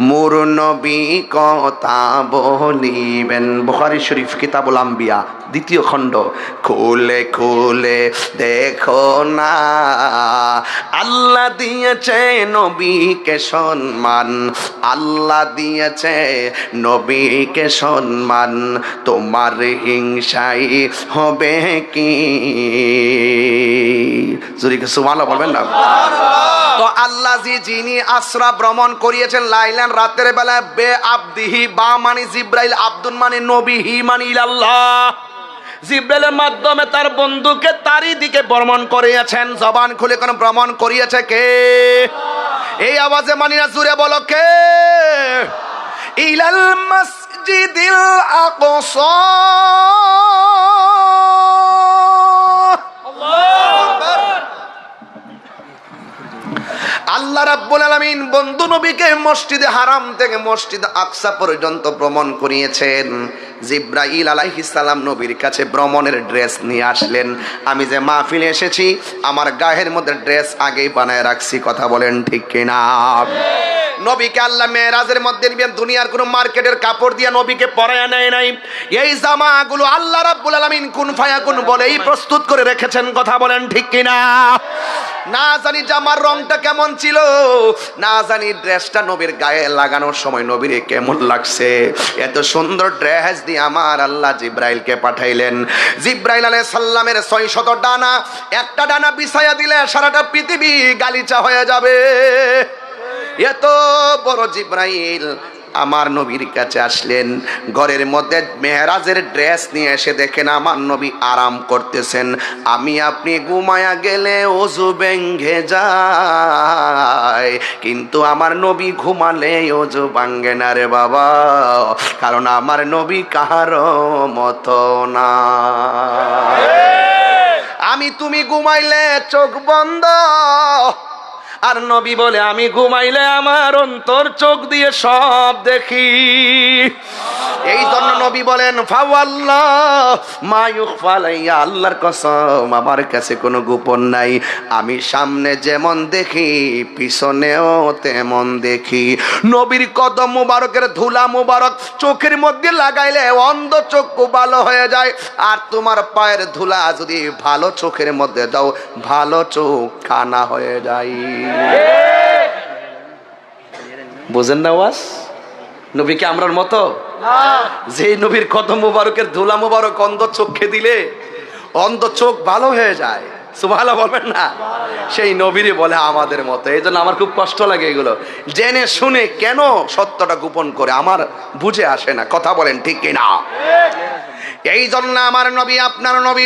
Speaker 1: মোর নবী কথা বলিবেন। বুখারী শরীফ কিতাবুল আম্বিয়া 2য় খণ্ড। খুলে খুলে দেখো না, আল্লাহ দিয়েছে নবীকে সম্মান, আল্লাহ দিয়েছে নবীকে সম্মান, তোমার হিংসাই হবে কি? জোরে সুবহানাল্লাহ বলবেন না? তো আল্লাহ যিনি আসরা ভ্রমণ করিয়েছেন লাইলান রাতের বেলা, বে আবদিহি, বা মানে জিব্রাইল, আব্দুল মানে নবী, হি মানে ইলাল্লাহ। জিব্রাইলের মাধ্যমে তার বন্ধুকে তারই দিকে ভ্রমণ করিয়েছেন। জবান খুলে কোন ভ্রমণ করিয়েছে কে? এই আওয়াজে মানি না, জুড়ে বলো কে? ইলাল মসজিদিল আকসা। আল্লাহ রাব্বুল আলামিন বন্ধু নবীকে মসজিদে হারাম থেকে মসজিদ আকসা পর্যন্ত ভ্রমণ করিয়েছেন। জিব্রাইল আলাইহিস সালাম নবীর কাছে ভ্রমণের ড্রেস নিয়ে আসলেন। আমি যে মাহফিলে এসেছি, আমার গায়ের মধ্যে ড্রেস আগেই বানায় রাখছি। কথা বলেন ঠিক কিনা? নবীকে আল্লাহ মেরাজের মধ্যে নিবেন, দুনিয়ার কোন মার্কেটের কাপড় দিয়ে নবীকে পরায় নেয় নাই। এই জামাগুলো আল্লাহ রাব্বুল আলামিন কুন ফায়াকুন বলেই প্রস্তুত করে রেখেছেন। কথা বলেন ঠিক কিনা? না জানি জামার রংটা কেমন ছিল, না জানি ড্রেসটা নবীর গায়ে লাগানোর সময় নবীর কেমন লাগছে। এত সুন্দর ড্রেস দিয়ে আমার আল্লাহ জিব্রাইলকে পাঠাইলেন। জিব্রাইল আলাইহিস সালামের 600 ডানা, একটা ডানা বিছায়া দিলে সারাটা পৃথিবী গালিচা হয়ে যাবে। এত বড় জিব্রাইল আমার নবীর কাছে আসলেন। ঘরের মধ্যে মেহরাজের ড্রেস নিয়ে এসে দেখেন আমার নবী আরাম করতেছেন। আমি আপনি ঘুমায়া গেলে ওযু ভেঙে যায়, কিন্তু আমার নবী ঘুমালে ওযু ভাঙে না রে বাবা, কারণ আমার নবী কাহারো মতো না। আমি তুমি ঘুমাইলে চোখ বন্ধ, আর নবী বলে আমি ঘুমাইলে আমার অন্তর চোখ দিয়ে সব দেখি। এই জন্য নবী বলেন ফাওয়াল্লাহ মা ইউখফা আলাইয়া, আল্লাহর কসম আমার কাছে কোনো গোপন নাই। আমি সামনে যেমন দেখি পিছনেও তেমন দেখি। নবীর কদম মুবারকের ধুলা মুবারক চোখের মধ্যে লাগাইলে অন্ধ চোখ ভালো হয়ে যায়, আর তোমার পায়ের ধুলা যদি ভালো চোখের মধ্যে দাও, ভালো চোখ কানা হয়ে যায়। বুঝেন না ওয়াজ? নবীকে আমরার মতো যে নবীর কদম মুবারকের ধুলা মুবারক অন্ধ চোখে দিলে অন্ধ চোখ ভালো হয়ে যায়। সুবহানাল্লাহ বলবেন না? সেই নবীরই বলে আমাদের মতো। এই জন্য আমার খুব কষ্ট লাগে এগুলো জেনে শুনে কেন সত্যটা গোপন করে, আমার বুঝে আসে না। কথা বলেন ঠিক কিনা? এই জন্য আমার নবী আপনার নবী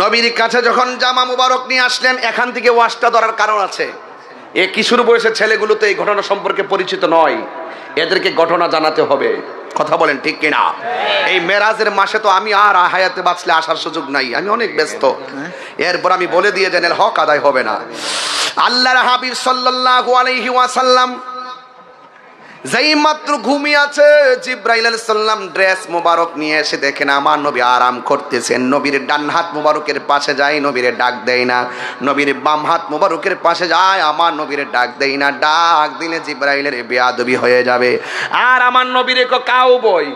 Speaker 1: নবীর কাছে যখন জামা মুবারক নিয়ে আসলেন, এখান থেকে ওয়াজটা ধরার কারণ আছে।
Speaker 2: এ কিশোর বয়সের ছেলেগুলো তো এই ঘটনা সম্পর্কে পরিচিত নয়, এদেরকে ঘটনা জানাতে হবে। কথা বলেন ঠিক কিনা? এই মেরাজের মাসে তো আমি আর হায়াতে বাঁচলে আসার সুযোগ নাই, আমি অনেক ব্যস্ত। এরপর আমি বলে দিয়ে জানেন হক আদায় হবে না। আল্লাহর হাবিব সাল্লাল্লাহু আলাইহি ওয়াসাল্লাম যেই মাত্র ঘুমিয়ে আছে, জিব্রাইল আলাইহিস সালাম ড্রেস মোবারক নিয়ে এসে দেখেন আমার নবী আরাম করতেছেন। নবীর ডান হাত মোবারকের পাশে যায়, নবীরে ডাক দেয় না। নবীর বাম হাত মোবারকের পাশে যায়, আমার নবীরে ডাক দেয় না। ডাক দিলে জিব্রাইলের বেয়াদবি হয়ে যাবে। আর আমার নবীরে কাউ বই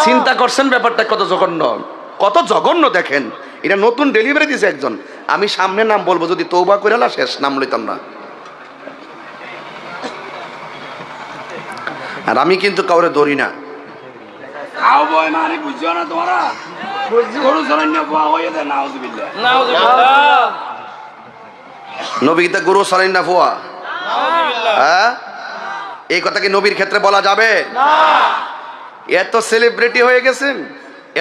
Speaker 2: চিন্তা করছেন ব্যাপারটা কত জঘন্য, কত জঘন্য দেখেন। এটা নতুন ডেলিভারি দিয়েছে একজন। আমি সামনে নাম বলবো, যদি তওবা করে না শেষ নাম লইতাম না। আর আমি কিন্তু কাউরে ধরি না। নবীতে গুরু সালাইন না ফুয়া, হ্যাঁ এই কথা কি নবীর ক্ষেত্রে বলা যাবে? এত সেলিব্রিটি হয়ে গেছেন,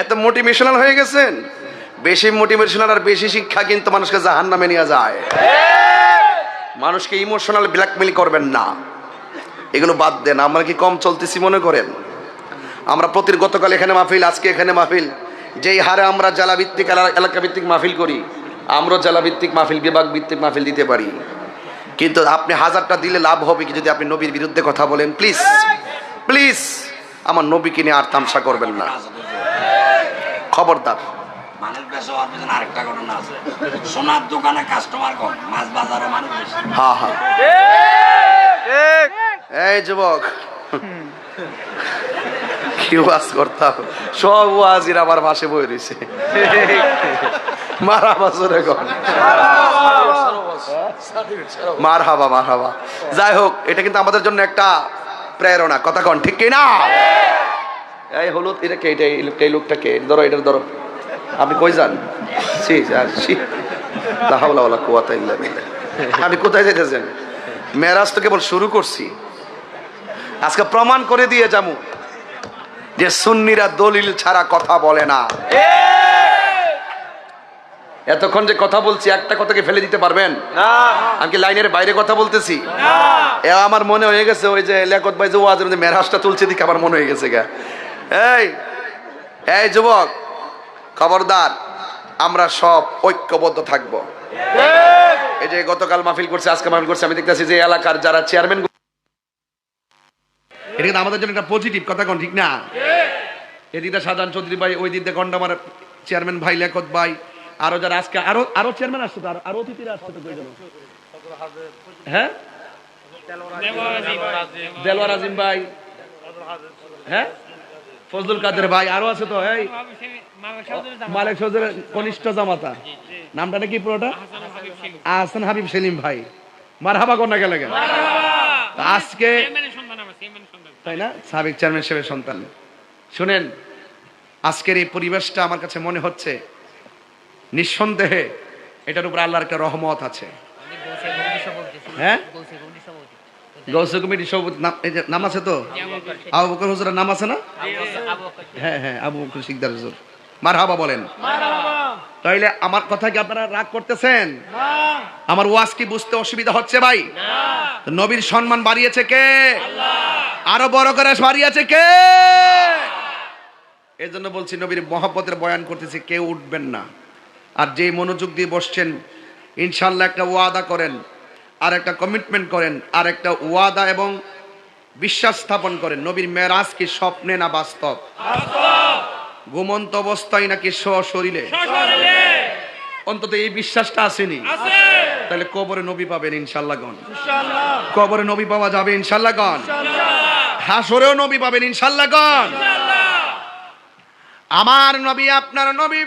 Speaker 2: এত মোটিভেশনাল হয়ে গেছেন। বেশি মোটিভেশনাল আর বেশি শিক্ষা কিন্তু মানুষকে জাহান্নামে নিয়ে যায়। মানুষকে ইমোশনাল ব্ল্যাকমেল করবেন না, এগুলো বাদ দেন। আমরা কি কম চলতেছি মনে করেন? আমরা প্রতির গতকাল এখানে মাহফিল, আজকে এখানে মাহফিল। যেই হারে আমরা জেলা ভিত্তিক এলাকা ভিত্তিক মাহফিল করি, আমরা জেলা ভিত্তিক মাহফিল, বিভাগ ভিত্তিক মাহফিল দিতে পারি। কিন্তু আপনি হাজারটা দিলে লাভ হবে কি যদি আপনি নবীর বিরুদ্ধে কথা বলেন? প্লিজ প্লিজ আমার নবীকে নিয়ে আর তামসা করবেন না, খবরদার।
Speaker 3: আরেকটা ঘটনা আছে, সোনার দোকানে কাস্টমার কম, মাছ বাজারে মানুষ বেশি।
Speaker 2: হ্যাঁ হ্যাঁ, এই যুবক কি ওয়াজ করতাম, সব ওয়াজির আমার পাশে বই রয়েছে। মার হাবা জোরে কর, মার হাবা মার হাবা। যাই হোক, এটা কিন্তু আমাদের জন্য একটা প্রেরণা, কথা কন ঠিক কিনা? এই হলুদ এটা কে? এই লোকটা কে? ধরো, এটা ধরো। আপনি কই যান? আপনি কোথায় যেতেছেন? মেরাজ তো কেবল শুরু করছি, আজকে প্রমাণ করে দিয়ে যাবো যে সুন্নিরা দলিল ছাড়া কথা বলে না। এতক্ষণ যে কথা বলছি, একটা কথাকে ফেলে দিতে পারবেন? আমি কি লাইনের বাইরে কথা বলতেছি? আমার মনে হয়ে গেছে ওই যে লেখত ভাই যে ওয়াজের মধ্যে মেরাজটা তুলছে দিকে আমার মনে হয়ে গেছে গা। এই যুবক খবরদার, আমরা সব ঐক্যবদ্ধ থাকবো। এই যে গতকাল মাহফিল করছে, আজকে মাহফিল করছে, আমি দেখতেছি যে এলাকার যারা চেয়ারম্যান, এটা কিন্তু আমাদের জন্য একটা পজিটিভ, কথা কোন ঠিক না? এদিকে সাজান চৌধুরী ভাই, ওই দিকে গন্ডামার চেয়ারম্যান ভাই লেখত ভাই, আরো যারা আজকে আরো চেয়ারম্যান আসছে, তো আরো অতিথিরা আসছে তো কয়জন? হ্যাঁ, দেলোয়ার আজিম ভাই, হ্যাঁ ফজলুল কাদের ভাই, আরো আছে তো। এই মালিক সৌদের কনিষ্ঠ জামাতা, নামটা নাকি পুরোটা? আহসান হাবিব সেলিম ভাই। মারহাবা কন্যা গেলে গেল আজকে, তাই না? সাবেক চেয়ারম্যান সাহেবের সন্তান। শুনেন, আজকের এই পরিবেশটা আমার কাছে মনে হচ্ছে নিঃসন্দেহে এটার উপর আল্লাহর একটা রহমত আছে। হ্যাঁ, গৌসে কমিটির সভাপতি নাম আছে তো? আবু বকর হুজুরের নাম আছে না? হ্যাঁ হ্যাঁ, আবু বকর সিকদার হুজুর। মারহাবা বলেন। তাইলে আমার কথা কি আপনারা রাগ করতেছেন? আমার ওয়াজ কি বুঝতে অসুবিধা হচ্ছে ভাই? নবীর সম্মান বাড়িয়েছে কে? আরো বড় করে বাড়িয়েছে কে? এই জন্য বলছি, নবীর মহব্বতের বয়ান করতেছি, কেউ উঠবেন না। আর যে মনোযোগ দিয়ে বসছেন, ইনশাল্লাহ একটা ওয়াদা করেন, আর একটা কমিটমেন্ট করেন, আর একটা ওয়াদা এবং বিশ্বাস স্থাপন করেন। নবীর মেরাজ কি স্বপ্নে না বাস্তব? ঘুমন্ত অবস্থায় নাকি সশরীরে? অন্তত এই বিশ্বাসটা আসেনি, তাহলে কবরে নবী পাবেন ইনশাল্লাহ গণ। কবরে নবী পাওয়া যাবে ইনশাল্লাহ গণ। হাসরেও নবী পাবেন ইনশাল্লাহ গণ। আমার নবী, আপনার নবী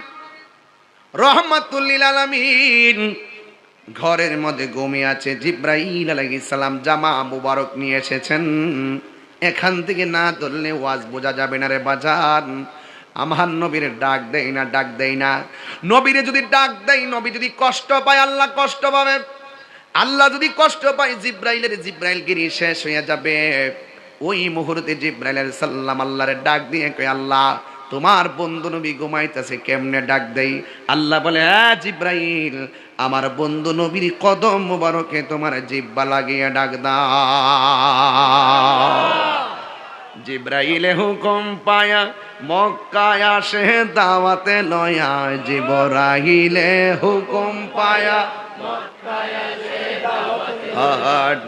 Speaker 2: রহমাতুল লিল আলামিন ঘরের মধ্যে ঘুমিয়ে আছে। জিব্রাইল আলাইহিস সালাম জামা মুবারক নিয়ে এসেছেন। এখান থেকে না ধরলে ওয়াজ বোঝা যাবে না রে বাজান। আমার নবীর ডাক দেই না, ডাক দেই না। নবীরে যদি ডাক দেই, নবী যদি কষ্ট পায়, আল্লাহ কষ্ট পাবে। আল্লাহ যদি কষ্ট পায়, জিব্রাইল গিরি শেষ হয়ে যাবে। ওই মুহূর্তে জিব্রাইল আলাইহিস সালাম আল্লাহরে ডাক দিয়ে কয়, আল্লাহ
Speaker 1: তোমার বন্ধু নবী ঘুমাইতেছে, কেমনে ডাক দেই? আল্লাহ বলে, হ্যাঁ জিব্রাইল, আমার বন্ধু নবীর কদম মুবারকে তোমার জিব্বা লাগিয়ে ডাক দাও। জিব্রাইলে হুকুম পায়া মক্কায় আসে দাওয়াতে লয়া, জিব্রাইলে হুকুম পায়া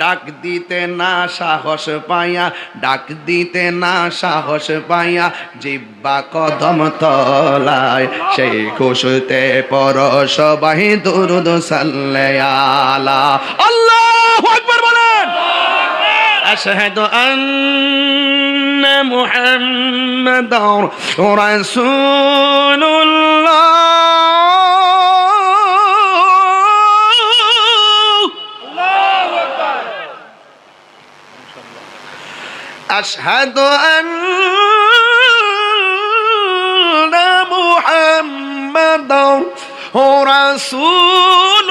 Speaker 1: ডাক দিতে না সাহস পাইয়া, ডাক দিতে না সাহস পাইয়া, জিব্বা কদম তলায়, সেই খুশিতে পর সবাই দুরূদ সাল্লাল্লাহু আলা আল্লাহু আকবার বলেন। আশহাদু আন্না মুহাম্মাদার রাসূলুল্লাহ। أشهد أن محمدا رسول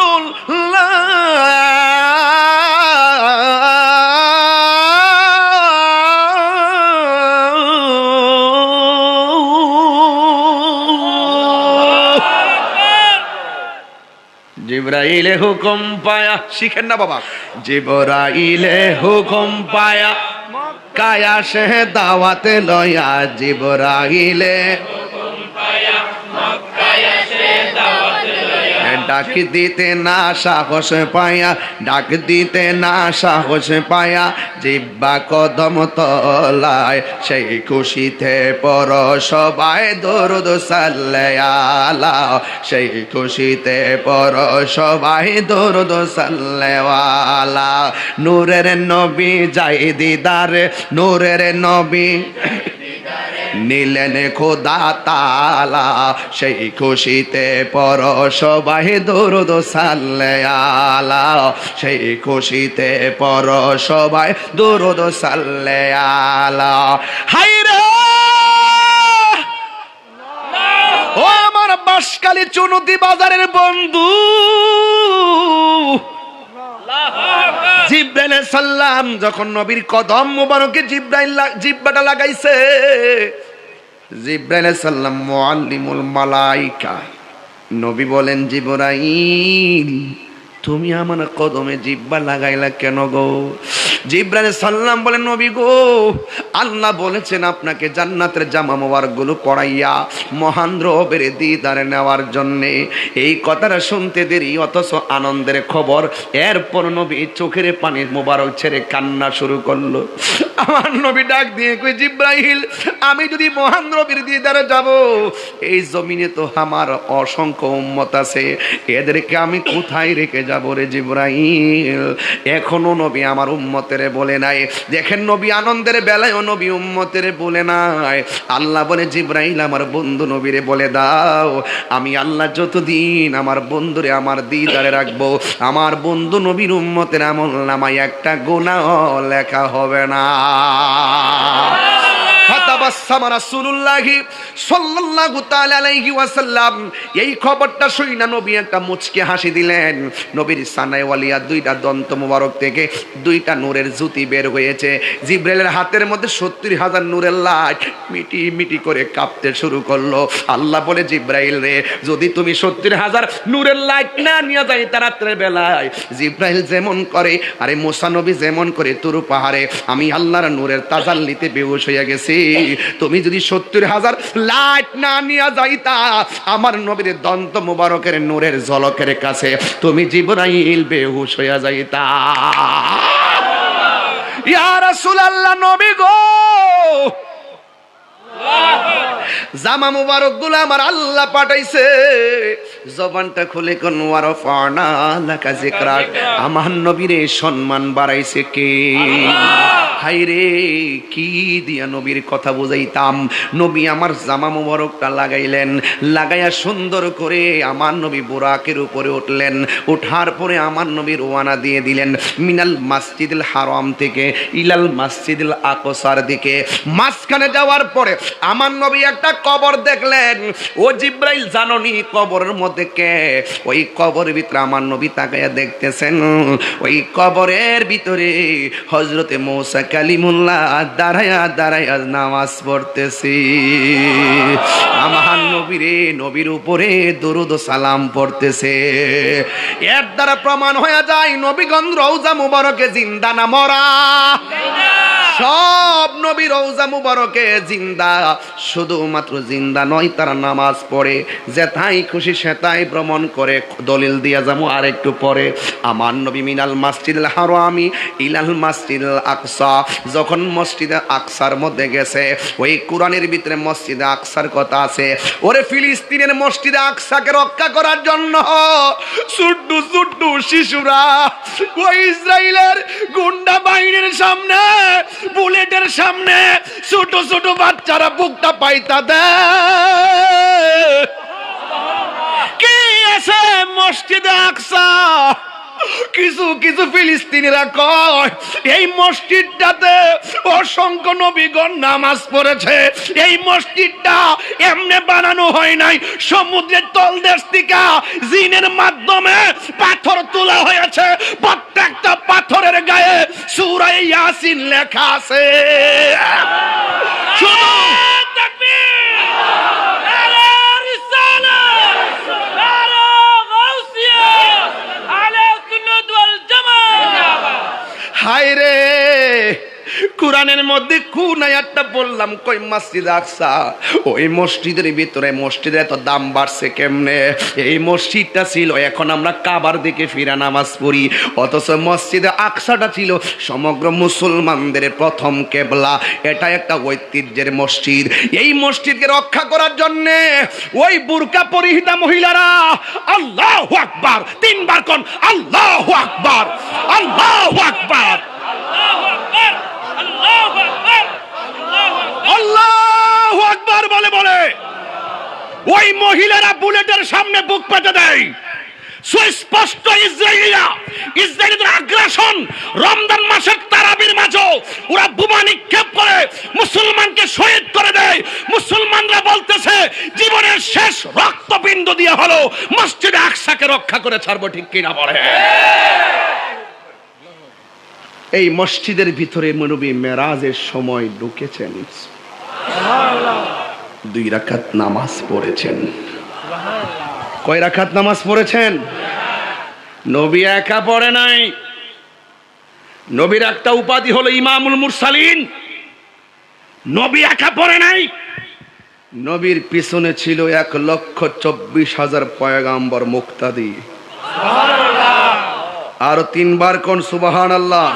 Speaker 1: জিব্রাইলে হুকুম পায়া, শিখেন না বাবা, জিব্রাইলে হুকুম পায়া কায়া সে দাওয়াতে লয়া, জিব্রাইলে ডাক দিতে না সাহস পায়া, ডাক দিতে না সাহস পায়া, জিব্বা কদম তলায়, সেই খুশিতে পর সবাই দরুদ সাল্লাল্লাহু আলা, সেই খুশিতে পর সবাই দরুদ সাল্লাল্লাহু আলা। নূরের নবী যাই দিদারে, নূরের নবী নিলেন খোদা তাআলা, সেই খুশিতে পর সবাই দরুদ সাল্লাল্লাহু আলা, সেই খুশিতে পর সবাই দরুদ সাল্লাল্লাহু আলা। হায়রে ও আমার বাঁশখালী চুনুতি বাজারের বন্ধু, জিব্রাইল সাল্লাম যখন নবীর কদম মুবারকে জিব্বাটা লাগাইছে, জিব্রাইল সাল্লাম মুআল্লিমুল মালাইকা, নবী বলেন, জিবরাইল তুমি আমার কদমে জিব্বা লাগাইলা কেন গো? জিব্রাইল সাল্লাম বলেন, নবী গো, আল্লাহ বলেছেন আপনাকে জান্নাতের জামা মোবারক গুলো পরাইয়া মহান রবের দিদারে নেওয়ার জন্য। এই কথাটা শুনতে দেরি, অথচ আনন্দের খবর। এরপর নবী চোখের পানির মোবারক ছেড়ে কান্না শুরু করলো। আমার নবী ডাক দিয়ে কই, জিব্রাইল আমি যদি মহান রবের দিদারে যাব, এই জমিনে তো আমার অসংখ্য উম্মত আছে, এদেরকে আমি কোথায় রেখে যাব রে জিব্রাইল? এখনো নবী আমার উম্মতের বলে নাই। দেখেন নবী আনন্দের বেলায় নবী উম্মতের বলে নাই। আল্লাহ বলে, জিব্রাইল আমার বন্ধু নবীরে বলে দাও, আমি আল্লাহ যতদিন আমার বন্ধুরে আমার দিদারে রাখবো, আমার বন্ধু নবীর উম্মতের আমল নামায় একটা গুনাহ লেখা হবে না। এই খবরটা শুনে নবী একটা মুচকে হাসি দিলেন। নবীর সানায় ওয়ালিয়া দুইটা দন্ত মোবারক থেকে দুইটা নূরের জ্যোতি বের হয়েছে। জিব্রাইলের হাতের মধ্যে 70,000 নূরের লাইট মিটি মিটি করে কাঁপতে শুরু করলো। আল্লাহ বলে, জিব্রাইল রে, যদি তুমি 70,000 নূরের লাইট না নিয়ে যাই রাত্রের বেলায়, জিব্রাইল যেমন করে, আরে মুসা নবী যেমন করে তুর পাহাড়ে, আমি আল্লাহর নূরের তাজাল্লিতে বেহুশ হয়ে গেছি। তুমি যদি 70,000 লাইট না নিয়ে যাইতা আমার নবীর দন্ত মুবারকের নূরের ঝলকের কাছে, তুমি জিবরাইল বেহুশ হয়ে যাইতা। ইয়া রাসূলুল্লাহ, নবী গো, জামা মুবারক গুলো আমার আল্লাহ পাঠাইছে। জবানটা খুলে কোন ওয়ারফানা লাকা যিকরাক, আমার নবীর সম্মান বাড়াইছে কে? হায়রে কি দিয়া নবীর কথা বুঝাইতাম। নবী আমার জামা মুবারকটা লাগাইলেন, লাগাইয়া সুন্দর করে আমার নবী বুরাকের উপরে উঠলেন। উঠার পরে আমার নবী রওনা দিয়ে দিলেন মিনাল মসজিদুল হারাম থেকে ইলাল মসজিদুল আকসার দিকে। মাঝখানে যাওয়ার পরে আমার নবী একটা কবর দেখলেন। ও জিব্রাইল, জাননি কবরের মধ্যে কে? ওই কবরের ভিতরে আমার নবী তাকাইয়া দেখতেছেন, ওই কবরের ভিতরে হযরতে মূসা কালিমুল্লাহ দাঁড়ায়া দাঁড়ায়া নামাজ পড়তেছি। আমার নবীরে নবীর উপরে দরুদ ও সালাম পড়তেছে। এর দ্বারা প্রমাণ হয়ে যায় নবীগণ রওজা মুবারকে জিন্দা না মরা। সব নবী রওজা মুবারকে জিন্দা, শুধুমাত্র জিন্দা নয়, তারা নামাজ পড়ে, যেথায় খুশি সেথায় ভ্রমণ করে। দলিল দিয়া যাবো আর একটু পরে। আমার নবী মিনাল মসজিদুল হারামি ইলাল মসজিদুল আকসা, যখন মসজিদে আকসার মধ্যে গেছে, ওই কোরআনের ভিতরে মসজিদে আকসার কথা আছে। ওরে ফিলিস্তিনের মসজিদে আকসাকে রক্ষা করার জন্য ছোট্ট ছোট্ট শিশুরা ওই ইসরায়েলের গুন্ডা বাহিনীর সামনে, বুলেটের সামনে ছোট ছোট বাচ্চারা বুকটা পাইতা দেয়। কি আছে মসজিদে আকসা? কিছু কিছু ফিলিস্তিনিরা কয় এই মসজিদটাতে অসংখ্য নবীগণ নামাজ পড়েছে। এই মসজিদটা এমনি বানানো হয় নাই, সমুদ্রের তলদেশ থেকে জিনের মাধ্যমে পাথর তোলা হয়েছে। প্রত্যেকটা পাথরের গায়ে সূরা ইয়াসিন লেখা আছে। শুনুন, হায় রে, কোরআনের মধ্যে কোন আয়াতটা বললাম কই মসজিদ আকসা, ওই মসজিদের ভিতরে মসজিদে এত দাম বাড়ছে কেমনে? এই মসজিদটা ছিল, এখন আমরা কাবার দিকে ফিরা নামাজ পড়ি, অথচ মসজিদে আকসাটা ছিল সমগ্র মুসলমানদের প্রথম কেবলা। এটা একটা ঐতিহ্যের মসজিদ। এই মসজিদকে রক্ষা করার জন্য ওই বুরকা পরিহিতা মহিলারা আল্লাহু আকবার, তিনবার কোন আল্লাহু আকবার, আল্লাহু আকবার, আল্লাহু আকবার বলে বলে ওই মহিলারা বুলেটের সামনে বুক পেতে দেয়। সুস্পষ্ট ইসরায়েলের আগ্রাসন, রমজান মাসের তারাবির মাঝে ওরা বোমা নিক্ষেপ করে মুসলমানকে শহীদ করে দেয়। মুসলমানরা বলতেছে জীবনের শেষ রক্তবিন্দু দিয়ে হলো মসজিদে আকসাকে রক্ষা করে ছাড়বো, ঠিক কিনা বলে? এই মসজিদের ভিতরে নবী মেরাজের সময় ঢুকেছেন, 2 রাকাত নামাজ পড়েছেন। কয় রাকাত নামাজ পড়েছেন? নবী একা পড়ে নাই। নবীর একটা উপাধি হলো ইমামুল মুরসালিন। নবী একা পড়ে নাই, নবীর পিছনে ছিল 1,24,000 পয়গাম্বর মুক্তাদি। আর 3 বার কোন সুবহানাল্লাহ।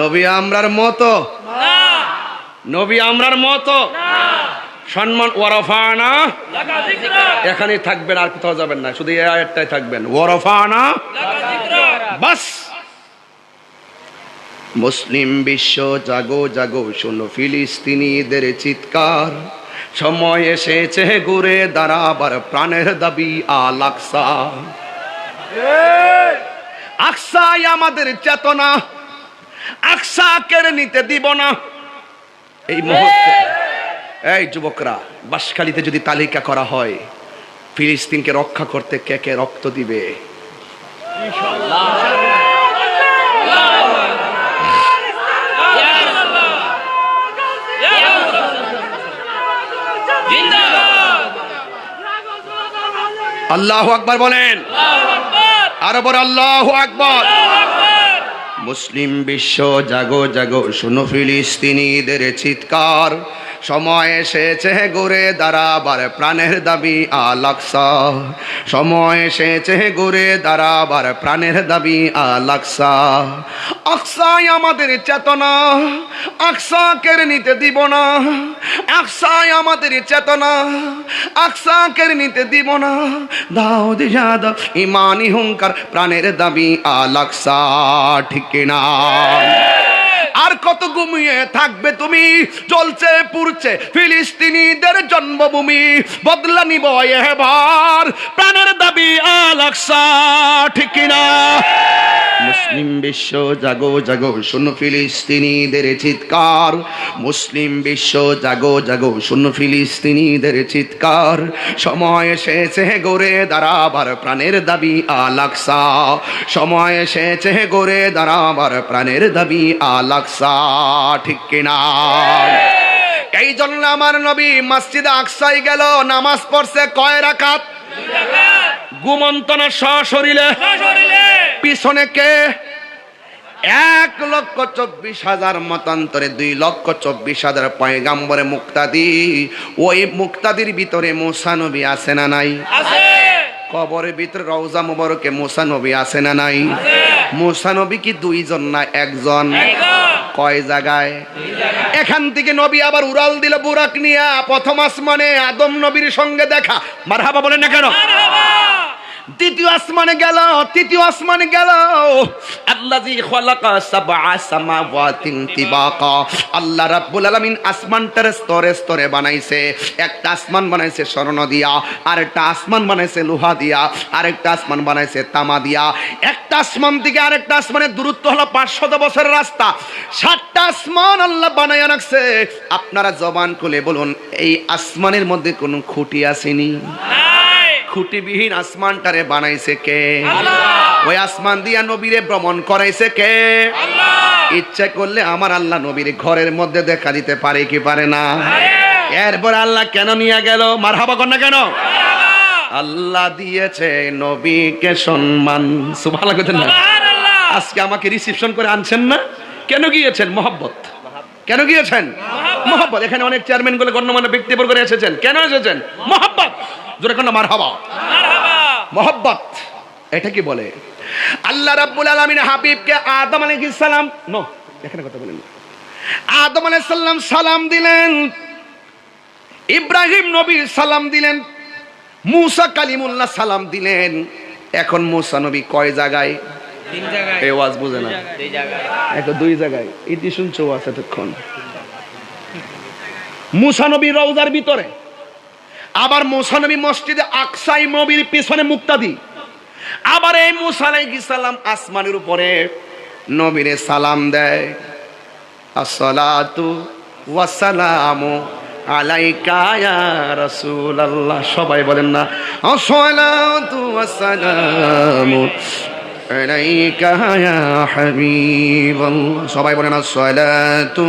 Speaker 1: নবী আমরার মতো, নবী আমরার মতো সম্মান ওয়ারাফানা এখানে থাকবেন, আর কোথাও যাবেন না, শুধু এই আয়াতটাই থাকবেন, ওয়ারাফানা বাস। মুসলিম বিশ্ব জাগো জাগো, শোনো ফিলিস্তিনিদের চিৎকার, সময় এসেছে ঘুরে দাঁড়াবার প্রাণের দাবি আল আকসা। আকসাই আমাদের চেতনা, আকসা কেড়ে নিতে দিব না। এই মুহূর্তে এই যুবকরা, বাঁশখালীতে যদি তালিকা করা হয় ফিলিস্তিনকে রক্ষা করতে কে কে রক্ত দিবে, আল্লাহু আকবার বলেন, আরো বড় আল্লাহু আকবার। মুসলিম বিশ্ব জাগো জাগো, শোনো ফিলিস্তিনিদের চিৎকার, সময় এসেছে ঘুরে দাঁড়াবার প্রাণের দাবি আল আকসা। সময় এসেছে ঘুরে দাঁড়াবার প্রাণের দাবি আল আকসা। আকসাই আমাদের চেতনা, আকসা কেড়ে নিতে দিব না। আকসাই আমাদের চেতনা, আকসা কেড়ে নিতে দিব না। দাউদ যাদব ইমানি হুঙ্কার, প্রাণের দাবি আল আকসা, ঠিক কিনা? আর কত ঘুমিয়ে থাকবে তুমি? জ্বলছে পুড়ছে ফিলিস্তিনিদের জন্মভূমি, বদলা নিব এবার প্রাণের দাবি আল আকসা, ঠিক কিনা? মুসলিম বিশ্ব জাগো জাগো শোনো ফিলিস্তিনিদের চিৎকার, মুসলিম বিশ্ব জাগো জাগো শোনো ফিলিস্তিনিদের চিৎকার, সময় এসেছে গড়ে দাঁড়াবার প্রাণের দাবি আল আকসা, সময় এসেছে গড়ে দাঁড়াবার প্রাণের দাবি আল আকসা, ঠিক কিনা? এই জন্য আমার নবী মসজিদে আকসায় গেল, নামাজ পড়ছে কয় রাকাত? ঘুমন্ত না সশরীরে? পিছনে কে? 1,24,000 মতান্তরে 2,24,000 পয়গাম্বরে মুক্তাদি। ওই মুক্তাদির ভিতরে মুসা নবী আছে না নাই? কবরের ভিতরে রওজা মুবারকে মুসা নবী আছে না নাই? মুসা নবী কি দুইজন না একজন? কয় জায়গায়? এখান থেকে নবী আবার উড়াল দিল বুরাক নিয়া, প্রথম আসমানে আদম নবীর সঙ্গে দেখা, মারহাবা বলেন না কেন? দ্বিতীয় আসমানে গেল, তৃতীয় আসমানে গেল, আল্লাযী খালাকা সাবআ সামাওয়াতিন তিবাকা, আল্লাহ রাব্বুল আলামিন আসমানটার স্তরে স্তরে বানাইছে। একটা আসমান বানাইছে স্বর্ণ দিয়া, আরেকটা আসমান বানাইছে লোহা দিয়া, আরেকটা আসমান বানাইছে তামা দিয়া। একটা আসমান থেকে আরেকটা আসমানের দূরত্ব হলো 500 বছরের রাস্তা। 7টা আসমান আল্লাহ বানায়া রাখছে। আপনারা জবান খুলে বলুন, এই আসমানের মধ্যে কোনো খুঁটি আসেনি? খুঁটিবিহীন আসমানটারে বানাইছে কে? ওই আসমান দিয়া নবীরে ভ্রমণ করাইছে কে? ইচ্ছা করলে আমার আল্লাহ নবীর ঘরের মধ্যে দেখা দিতে পারে কি পারে না? এরপর আল্লাহ কেন নিয়ে গেল? মারহাবা কর না কেন? আল্লাহ দিয়েছে নবীকে সম্মান। সুবহানাল্লাহ কইতেন না? আজকে আমাকে রিসিপশন করে আনছেন না, কেন গিয়েছেন? মহব্বত। কেন গিয়েছেন? মহব্বত। এখানে অনেক চেয়ারম্যান গুলো গণ্যমান্য ব্যক্তিবর্গ করে এসেছেন, কেন এসেছেন? মহব্বত। জোরে কোন মারহাবা? মহব্বত। এটা কি বলে? আল্লাহ রাব্বুল আলামিন হাবিবকে আদম আলাইহিস সালাম, নো এখানে কথা বলেন, আদম আলাইহিস সালাম সালাম দিলেন, ইব্রাহিম নবী সালাম দিলেন, মুসা কালিমুল্লাহ সালাম দিলেন। এখন মুসা নবী কয় জায়গায়?
Speaker 4: 3 জায়গায়।
Speaker 1: এই ওয়াজ বুঝে না?
Speaker 4: 2 জায়গায়।
Speaker 1: এখন 2 জায়গায়। ইতি শুনছো আছে এতক্ষণ। মুসা নবী রওজার ভিতরে, আবার মুসা নবী মসজিদে আকসাই নবীর পিছনে মুক্তাদি। আবার এই মুসা আলাইহিস সালাম আসমানের উপরে নবীরে সালাম দেয়, আসসালাতু ওয়াসসালামু আলাইকা ইয়া রাসূলুল্লাহ। সবাই বলেন না, আসসালাতু ওয়াসসালামু আলাইকা ইয়া হাবিবাল্লাহ। সবাই বলেন আসসালাতু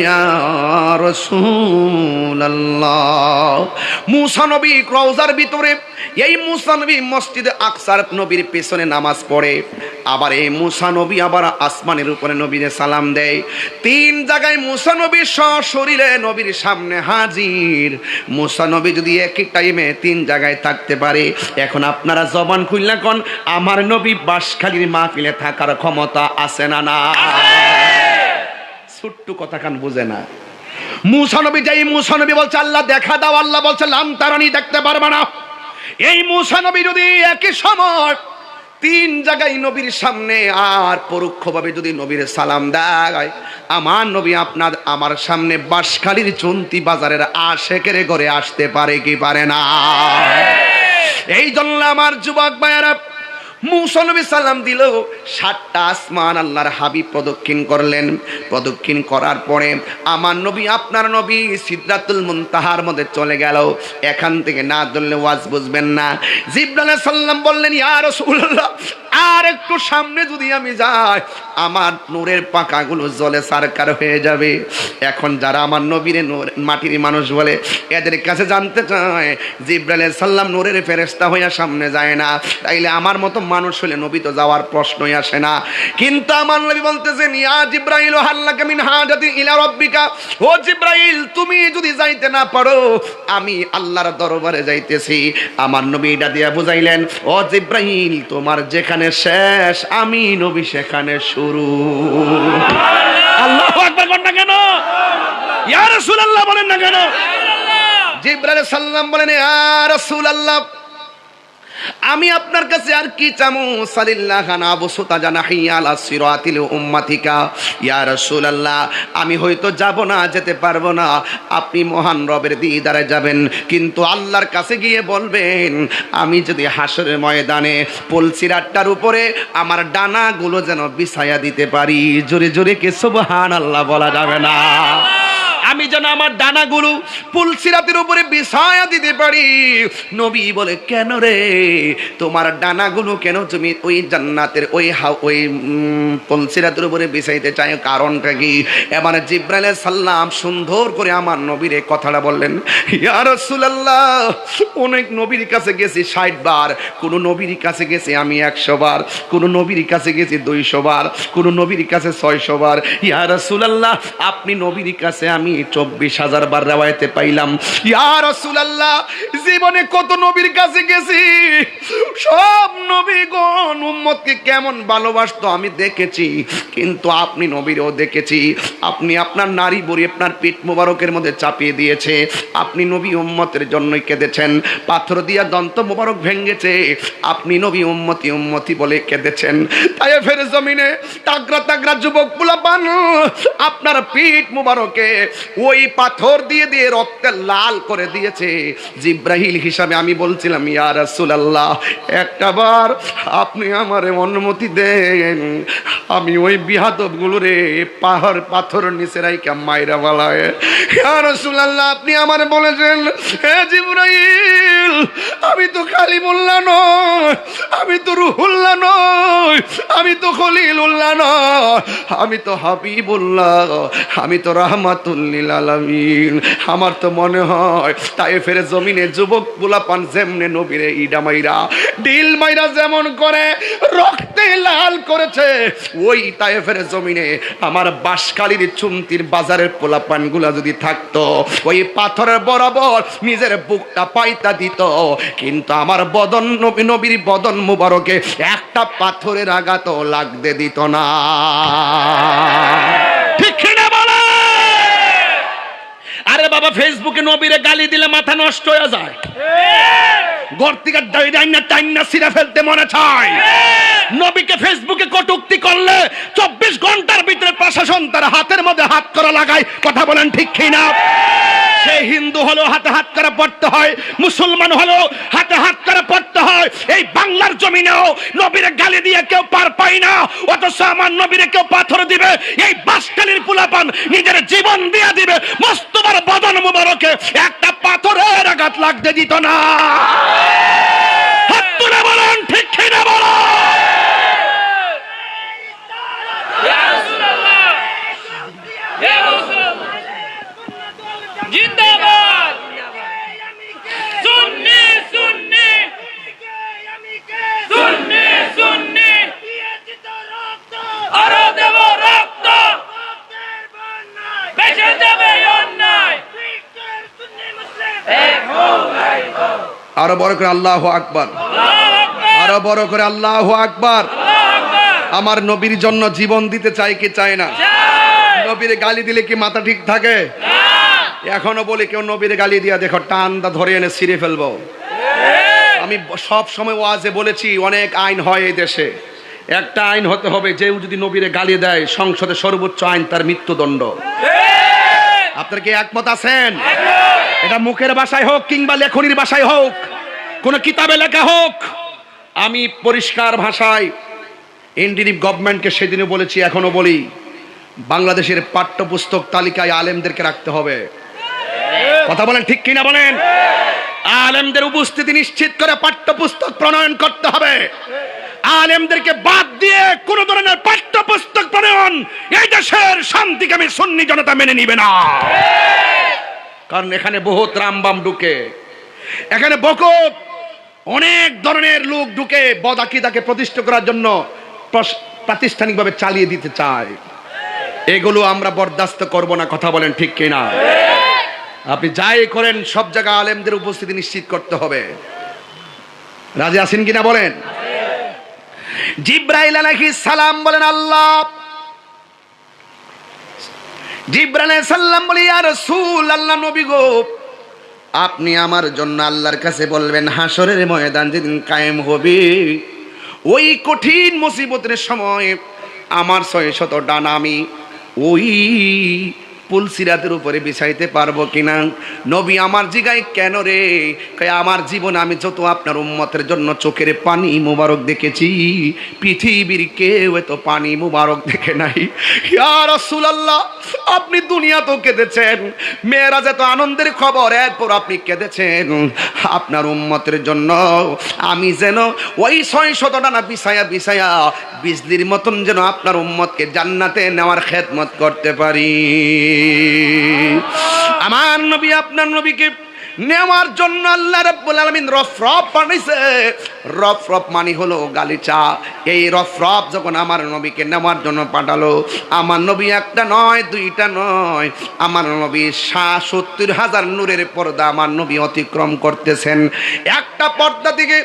Speaker 1: ইয়া রাসূলুল্লাহ। মুসা নবী রওজার ভিতরে, এই মুসা নবী মসজিদে আকসার নবীর পেছনে নামাজ পড়ে। আবার এই মুসা নবী আবার আসমানের উপরে নবীরে সালাম দেয়। 3 জায়গায় মুসা নবী সশরীরে নবীর সামনে হাজির। মুসা নবী যদি একই টাইমে 3 জায়গায় থাকতে পারে, এখন আপনারা জবান খুলনা কোন, আমার নবী বাঁশখালীর মাহফিলে থাকার ক্ষমতা আছে না? না। ছোট্ট কথা কান বুঝে না। মুসা নবী যাই, মুসা নবী বলছে আল্লাহ দেখা দাও, আল্লাহ বলছে লাম তারানি, দেখতে পারবে না। এই মুসা নবী যদি একই সময় 3 জায়গায় নবীর সামনে আর পরোক্ষভাবে যদি নবীর সালাম দেয়, আমার নবী আপনার আমার সামনে বাঁশখালীর চন্তি বাজারের আশেকের ঘরে আসতে পারে কি পারে না? এই জন্য আমার যুবক ভাইয়েরা, মুসা নবী সালাম দিল, 7টা আসমান আল্লাহর হাবিব প্রদক্ষিণ করলেন। প্রদক্ষিণ করার পরে আমার নবী আপনার নবী সিদরাতুল মুনতাহার মধ্যে চলে গেল। এখান থেকে না ধরলে ওয়াজ বুঝবেন না। জিবরাইল আলাইহিস সালাম বললেন, ইয়া রাসূলুল্লাহ, আর একটু সামনে যদি আমি যাই, আমার নূরের পাকাগুলো জলে সারকার হয়ে যাবে। এখন যারা আমার নবীরে মাটির মানুষ বলে, এদের কাছে জানতে চায়, জিবরাইল আলাইহিস সালাম নূরের ফেরেশতা হইয়া সামনে যায় না, তাইলে আমার মতো মানুষ হলে নবী তো যাওয়ার প্রশ্নই আসে না। কিন্তু আমার নবী বলতেছেন, ইয়া জিবরাইল হাল্লাকা মিন হাজাতি ইলা রাব্বিকা, ও জিবরাইল তুমি যদি যাইতে না পারো, আমি আল্লাহর দরবারে যাইতেছি। আমার নবী এটা দিয়া বুঝাইলেন, ও জিবরাইল তোমার যেখানে শেষ, আমি নবী সেখানে শুরু। আল্লাহু আকবার বলেন না কেন? ইয়া রাসূলুল্লাহ বলেন না কেন? জিবরাইল সাল্লাম বলেন, ইয়া রাসূলুল্লাহ আমি আপনার কাছে আর কি চামু? সালিল্লাহ নাবসুতা জানাহি আলা সিরাতিল উম্মাতিকা। ইয়া রাসূলুল্লাহ, আমি হয়তো যাব না, যেতে পারবো না, আপনি মহান রবের দিদারে যাবেন, কিন্তু আল্লাহর কাছে গিয়ে বলবেন আমি যদি হাসরের ময়দানে পুলসিরাতটার উপরে আমার ডানাগুলো যেন বিছায়া দিতে পারি। জোরে জোরে কে সুবহানাল্লাহ বলা যাবে না? আমি যেন আমার ডানাগুলো পুলসিরাতের উপরে বিছায়া দিতে পারি। নবী বলে, কেন রে, তোমার ডানাগুলো কেন তুমি ওই জান্নাতের ওই পুলসিরাতের উপরে বিছাইতে চাই, কারণটা কি? এবার জিবরাইল সাল্লাম সুন্দর করে আমার নবীর এই কথাটা বললেন। ইয়া রাসূলুল্লাহ, অনেক নবীর কাছে গেছি 60 বার, কোন নবীর কাছে গেছি আমি 100 বার, কোন নবীর কাছে গেছি 200 বার, কোন নবীর কাছে 600 বার। ইয়া রাসূলুল্লাহ, আপনি নবীর কাছে আমি 24,000 বার রিওয়ায়াতে পাইলাম। ইয়া রাসূলুল্লাহ, জীবনে কত নবীর কাছে গেছি, সব নবীগণ উম্মতকে কেমন ভালোবাসতো আমি দেখেছি, কিন্তু আপনি নবীরও দেখেছি, আপনি আপনার নারী বড়ি আপনার পিঠ মোবারকের মধ্যে চাপিয়ে দিয়েছে, আপনি নবী উম্মতের জন্যই কেঁদেছেন, পাথর দিয়া দন্ত মোবারক ভেঙেছে, আপনি নবী উম্মতি উম্মতি বলে কেঁদেছেন। তাই ফের জমিনে তাগরা তাগরা যুবক পোলাপান আপনার পিঠ মোবারকে ওই পাথর দিয়ে দিয়ে রক্তে লাল করে দিয়েছে। জিব্রাইল হিসাবে আমি বলছিলাম, ইয়া রাসূলুল্লাহ, একটা বার আপনি আমারে অনুমতি দেন, আমি ওই বিহাদবগুলোরে পাহাড় পাথর নিচে রাইকা মাইরা বালায়। ইয়া রাসূলুল্লাহ, আপনি আমারে বলেছেন, হে জিব্রাইল, আমি তো কালিমুল্লাহ নয়, আমি তো রুহুল্লাহ নয়, আমি তো খলিলুল্লাহ নয়, আমি তো হাবিবুল্লাহ, আমি তো রাহমাতুল লিল আলামিন। আমার তো মনে হয় তায়েফের জমিনে যুবক পোলাপান যেমনে নবীরে ইডা মাইরা ডিল মাইরা যেমন করে রক্তে লাল করেছে, ওই তায়েফের জমিনে আমার বাঁশখালীর চুমতির বাজারের পোলাপানগুলা যদি থাকতো, ওই পাথরের বরাবর নিজের বুকটা পাইতা দিত, কিন্তু আমার বদন নবীর বদন মুবারকে একটা পাথরের আঘাতও লাগতে দিত না। ঠিক না বলে? আরে বাবা, ফেসবুকে নবীরে গালি দিলে মাথা নষ্ট হয়ে যায়, ঘর থেকে টাইনা ছিঁড়ে ফেলতে মনে চায়। নবীকে ফেসবুকে কটূক্তি করলে 24 ঘন্টার ভিতরে প্রশাসন তার হাতের মধ্যে হাত করা লাগায়। কথা বলেন ঠিক কিনা? সে হিন্দু হলো হাতে হাত করে পড়তে হয়, মুসলমান হলো হাতে হাত করে পড়তে হয়। এই বাংলার জমিনেও নবীরে গালি দিয়ে কেউ পার পায় না, অথচ আমার নবীরে কেউ পাথর দিবে, এই বাঁশখালীর পোলাপান নিজের জীবন দিয়ে দিবে, মস্তবার বদন মুবারকে একটা পাথরের আঘাত লাগতে দিত না। হাত তুলে বলেন ঠিক কিনা বলো?
Speaker 4: জিন্দাবাদ সুন্নি সুন্নি সুন্নি সুন্নি আরো দেব রক্ত, বেঁচে যাবে অন্যায়।
Speaker 1: আরো বড় করে আল্লাহু আকবার, আরো বড় করে আল্লাহু আকবার। আমার নবীর জন্য জীবন দিতে চাই কি চাই না? নবীর গালি দিলে কি মাথা ঠিক থাকে? এখনো বলি, কেউ নবীর গালি দিয়া দেখো টানটা ধরে এনে ছিঁড়ে ফেলবো। আমি সব সময় ওয়াজে বলেছি, অনেক আইন হয় এই দেশে, একটা আইন হতে হবে, যে যদি নবীরে গালি দেয় সংসদে সর্বোচ্চ আইন তার মৃত্যুদণ্ড। আপনার কি একমত আছেন? এটা মুখের ভাষায় হোক কিংবা লেখনির ভাষায় হোক, কোন কিতাবে লেখা হোক, আমি পরিষ্কার ভাষায় ইন্ডিয়ান গভর্নমেন্টকে সেদিনও বলেছি, এখনো বলি, বাংলাদেশের পাঠ্যপুস্তক তালিকায় আলেমদেরকে রাখতে হবে। কথা বলেন ঠিক কিনা বলেন? আলেমদের উপস্থিতি নিশ্চিত করে পাঠ্যপুস্তক প্রণয়ন করতে হবে। আলেমদেরকে বাদ দিয়ে কোন ধরনের পাঠ্যপুস্তক প্রণয়ন এই দেশের শান্তিকামী সুন্নি জনতা মেনে নিবে না। কারণ এখানে বহুত রামবাম ঢুকে, এখানে বহুত অনেক ধরনের লোক ঢুকে বদাকিদাকে প্রতিষ্ঠা করার জন্য প্রাতিষ্ঠানিকভাবে চালিয়ে দিতে চায়। এগুলো আমরা বরদাস্ত করব না। কথা বলেন ঠিক কিনা? আপনি যাই করেন সব জায়গায় আলেমদের উপস্থিতি নিশ্চিত করতে হবে। রাজি আছেন কিনা বলেন? জিব্রাইল আলাইহিস সালাম বলেন, আল্লাহ, জিব্রাইল আলাইহিস সালাম বলে, ইয়া রাসূল, আল্লাহ নবী গো, আপনি আমার জন্য আল্লাহর কাছে বলবেন, হাসরের ময়দান যেদিন কায়েম হবে, ওই কঠিন মুসিবতের সময় আমার 600 ডানা আমি ওই পুলসিরাতের উপরে বিছাইতে পারবো কিনা। নবী আমার জিগায়, কেন রে? কয় আমার জীবনে আমি যত আপনার উম্মতের জন্য চোখের পানি মুবারক দেখেছি, পৃথিবীর কেউ এত পানি মুবারক দেখে নাই। ইয়া রাসূলুল্লাহ, আপনি দুনিয়া তো কেঁদেছেন, মেয়েরাজ এত আনন্দের খবর, এরপর আপনি কেঁদেছেন আপনার উম্মতের জন্য। আমি যেন ওই 600 ডানা বিছায়া বিছায়া বিজলির মতন যেন আপনার উম্মতকে জান্নাতে নেওয়ার খেদমত করতে পারি। আমার নবী আপনার নবীকে নেওয়ার জন্য আল্লাহ রাব্বুল আলামিন রফরফ পাঠাইছে। রফরফ মানে হলো গালিচা। এই রফরফ যখন আমার নবীকে নেওয়ার জন্য পাঠালো, আমার নবী একটা নয়, দুইটা নয়, আমার নবী 70,000 নূরের পর্দা আমার নবী অতিক্রম করতেছেন। একটা পর্দা থেকে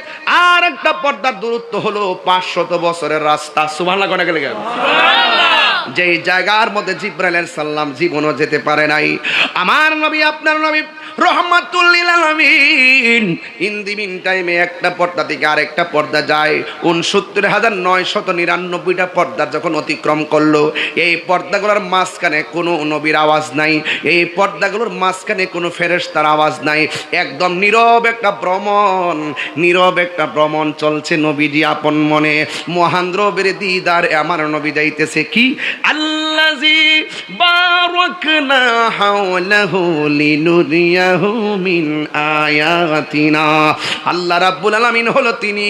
Speaker 1: আর একটা পর্দার দূরত্ব হলো 500 বছরের রাস্তা। সুবহানাল্লাহ কোন গেলে গেল, যেই জায়গার মধ্যে জিবরাইল আলাইহিস সালাম জীবনও যেতে পারে নাই। আমার নবী আপনার নবী রহমাতুল লিল আলামিন ইন দি মিন টাইমে একটা পর্দা থেকে আরেকটা পর্দা যায়। 69,999টা পর্দা যখন অতিক্রম করলো, এই পর্দাগুলোর মাঝখানে কোনো নবীর আওয়াজ নাই, এই পর্দাগুলোর মাঝখানে কোনো ফেরেশতার আওয়াজ নাই। একদম নীরব একটা ভ্রমণ, নীরব একটা ভ্রমণ চলছে। নবীজি আপন মনে মহান রবের দিদার আমার নবী যাইতেছে। কি আল্লাযী বারাকনা হাওলাহু লিনুরিয়াহু মিন আয়াতিনা। আল্লাহ রাব্বুল আলামিন হলো তিনি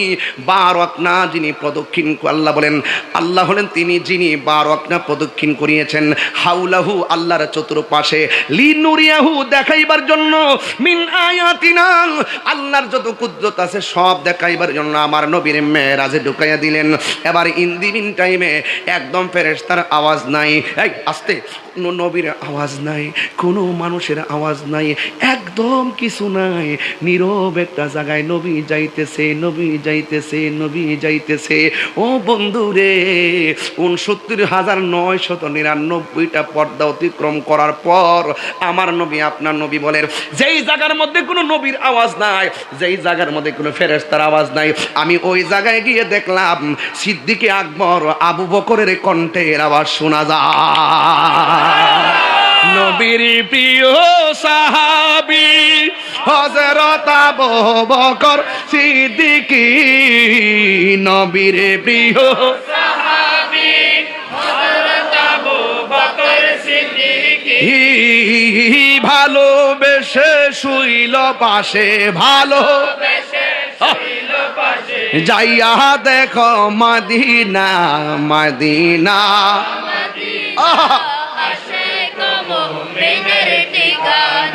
Speaker 1: বারাকনা, যিনি প্রদক্ষিণ, আল্লাহ বলেন আল্লাহ হলেন তিনি যিনি বারাকনা প্রদক্ষিণ করিয়েছেন হাওলাহু আল্লাহর চতুর্পাশে, লিনুরিয়াহু দেখাইবার জন্য, মিন আয়াতিনা আল্লাহর যত কুদরত আছে সব দেখাইবার জন্য আমার নবীর মেরাজে ঢুকাইয়া দিলেন। এবার ইন্দিমিন টাইমে একদম ফেরেশতার আওয়াজ নাই, এই আস্তে, কোনো নবীর আওয়াজ নাই, কোনো মানুষের আওয়াজ নাই, একদম কিছু নাই। নীরব একটা জায়গায় নবী যাইতেছে, নবী যাইতেছে, নবী যাইতেছে। ও বন্ধু রে, 69,999টা পর্দা অতিক্রম করার পর আমার নবী আপনার নবী বলেন, যেই জায়গার মধ্যে কোনো নবীর আওয়াজ নাই, যেই জায়গার মধ্যে কোনো ফেরেশতার আওয়াজ নাই, আমি ওই জায়গায় গিয়ে দেখলাম সিদ্দিকে আকবর আবু বকরের কণ্ঠের আওয়াজ শোনা যায়। নবীর প্রিয় সাহাবী হযরত আবু বকর সিদ্দিকী, নবীর প্রিয়
Speaker 4: সাহাবী হযরত আবু বকর সিদ্দিকী,
Speaker 1: ভালোবেসে শুইল পাশে, ভালোবেসে
Speaker 4: শুইল পাশে,
Speaker 1: যাইয়া দেখো মদিনা, মদিনা। আহা!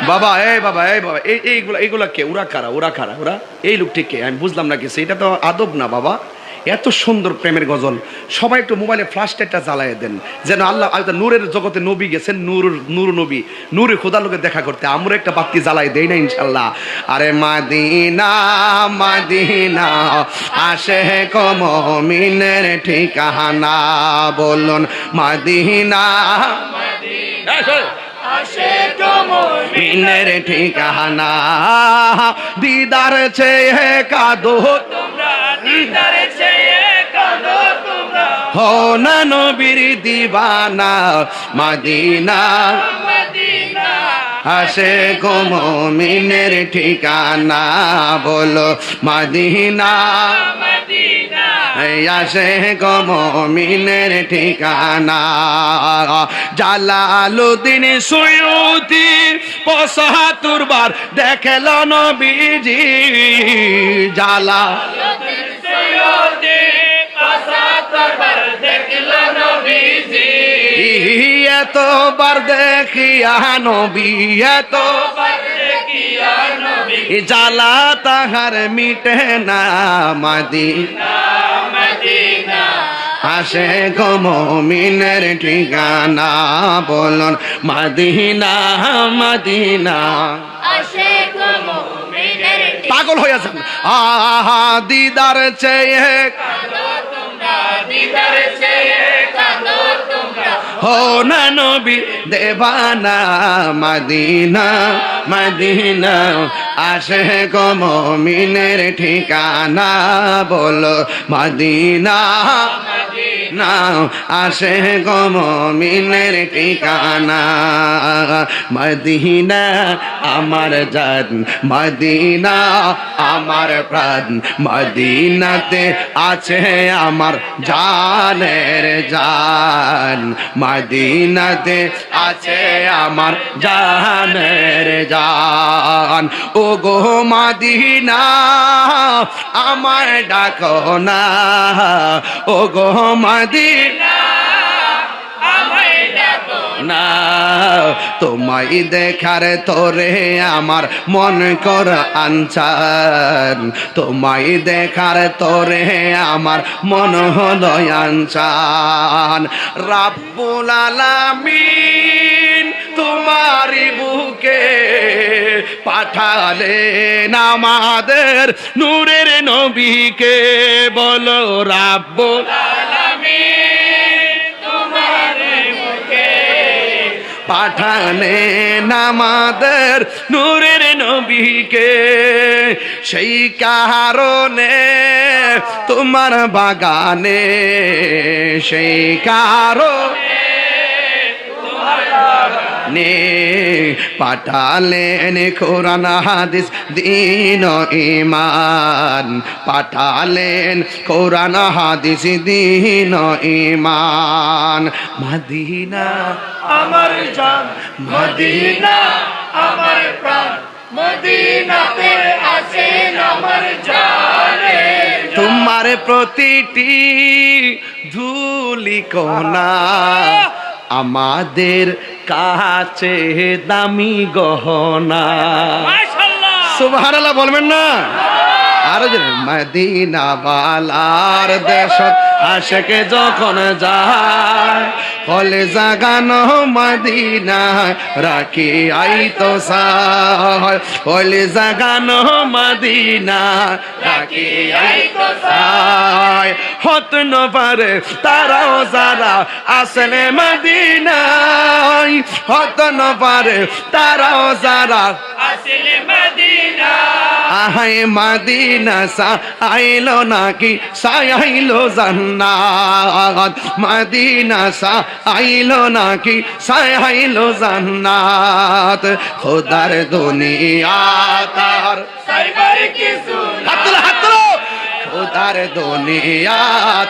Speaker 1: বাবা এই বাবা এই বাবা এইগুলা কে? ওরা কারা? ওরা এই লোকটি কে? আমি বুঝলাম না কিছু। এটা তো আদব না বাবা। এত সুন্দর প্রেমের গজল, সবাই একটু মোবাইলে ফ্ল্যাশ লাইটটা জ্বালায় দেন, যেন আল্লাহ নূরের জগতে নবী গেছেন, নূর নবী নূরে খোদার লোকে দেখা করতে। আমরা একটা বাতি জ্বালাই দেই না ইনশাল্লাহ। আরে মাদিনা মাদিনা আসে কো মুমিনের ঠিকানা, বলুন মাদিনা
Speaker 4: আসে কো
Speaker 1: মুমিনের ঠিকানা। দিদার চেয়ে কাঁদো
Speaker 4: তোমরা, দিদারে চেয়ে কাঁদো তোমরা,
Speaker 1: হো না নবীর দিবানা, মদিনা
Speaker 4: মদিনা
Speaker 1: আসে গো মুমিনের ঠিকানা, বলো মদিনা
Speaker 4: মদিনা
Speaker 1: আসে গো মুমিনের ঠিকানা। জালালুদ্দিন সুয়ুতি ৭৫ বার দেখল নবীজি,
Speaker 4: জালালুদ্দিন সুয়ুতি ৭৫ বার দেখল নবীজি,
Speaker 1: এতবার দেখিয়া নবী,
Speaker 4: এতবার দেখিয়া নবী,
Speaker 1: জ্বালা তাহার মিটে না, মদিনা
Speaker 4: মদিনা
Speaker 1: আসে গো মুমিনের ঠিকানা, বলুন মদিনা মদিনা
Speaker 5: আসে গো মুমিনের
Speaker 1: পাগল হয়ে যান। আহা দিদার চেয়ে
Speaker 5: কাঁদো তোমরা,
Speaker 4: দিদারে চেয়ে কাঁদো তোমরা,
Speaker 1: হো না নবী দেবানা মদিনা মদিনা আশিক মুমিনের ঠিকানা বলো মদিনা না আশিক মুমিনের ঠিকানা মদিনা আমার জান মদিনা আমার প্রাণ মদিনাতে আছে আমার জানের জান মদিনাতে আছে আমার জানের জান ও গো মদিনা আমার ডাকো না ও গো মদিনা না তোমায় দেখার তোরে আমার মন কর আনচান তোমায় দেখার তোরে আমার মন হলো আনচান রাব্বুল আলামিন তোমারি বুকে পাঠালেন আমাদের নূরের নবীকে বলো রাব্বুল পাঠালেন আমাদের নূরের নবীকে সেই কারণে তোমার বাগানে সেই কারণে পাঠালেন কোরআন হাদিস দ্বীন ঈমান পাঠালেন কোরআন হাদিস দ্বীন ঈমান মদিনা আমার জান মদিনা আমার প্রাণ
Speaker 4: মদিনাতে আছেন আমার জানে
Speaker 1: তোমার প্রতিটি ধুলি কণা আমাদের কাছে দামি গহনা সুবহানাল্লাহ বলবেন না আর মদিনা বালার দেশ আশেকে যখন যায় ফলে জাগানো মদিনা রাখি আই তো সায় ফলে জাগানো মদিনা রাখি আই তো সায় হত ন পারে তারাও যারা আসলে মদিনায় হত ন পারে তারাও যারা
Speaker 4: আসলে মদিনা
Speaker 1: আহায় মদিনা সা আইলো নাকি সাইলো জান্নাত মদিনা সা আইলো নাকি সাইলো জান্নাত খোদার দুনিয়া তার
Speaker 4: সাইবার কিছু
Speaker 1: হাত তুলো হাত তুলো খোদার দুনিয়া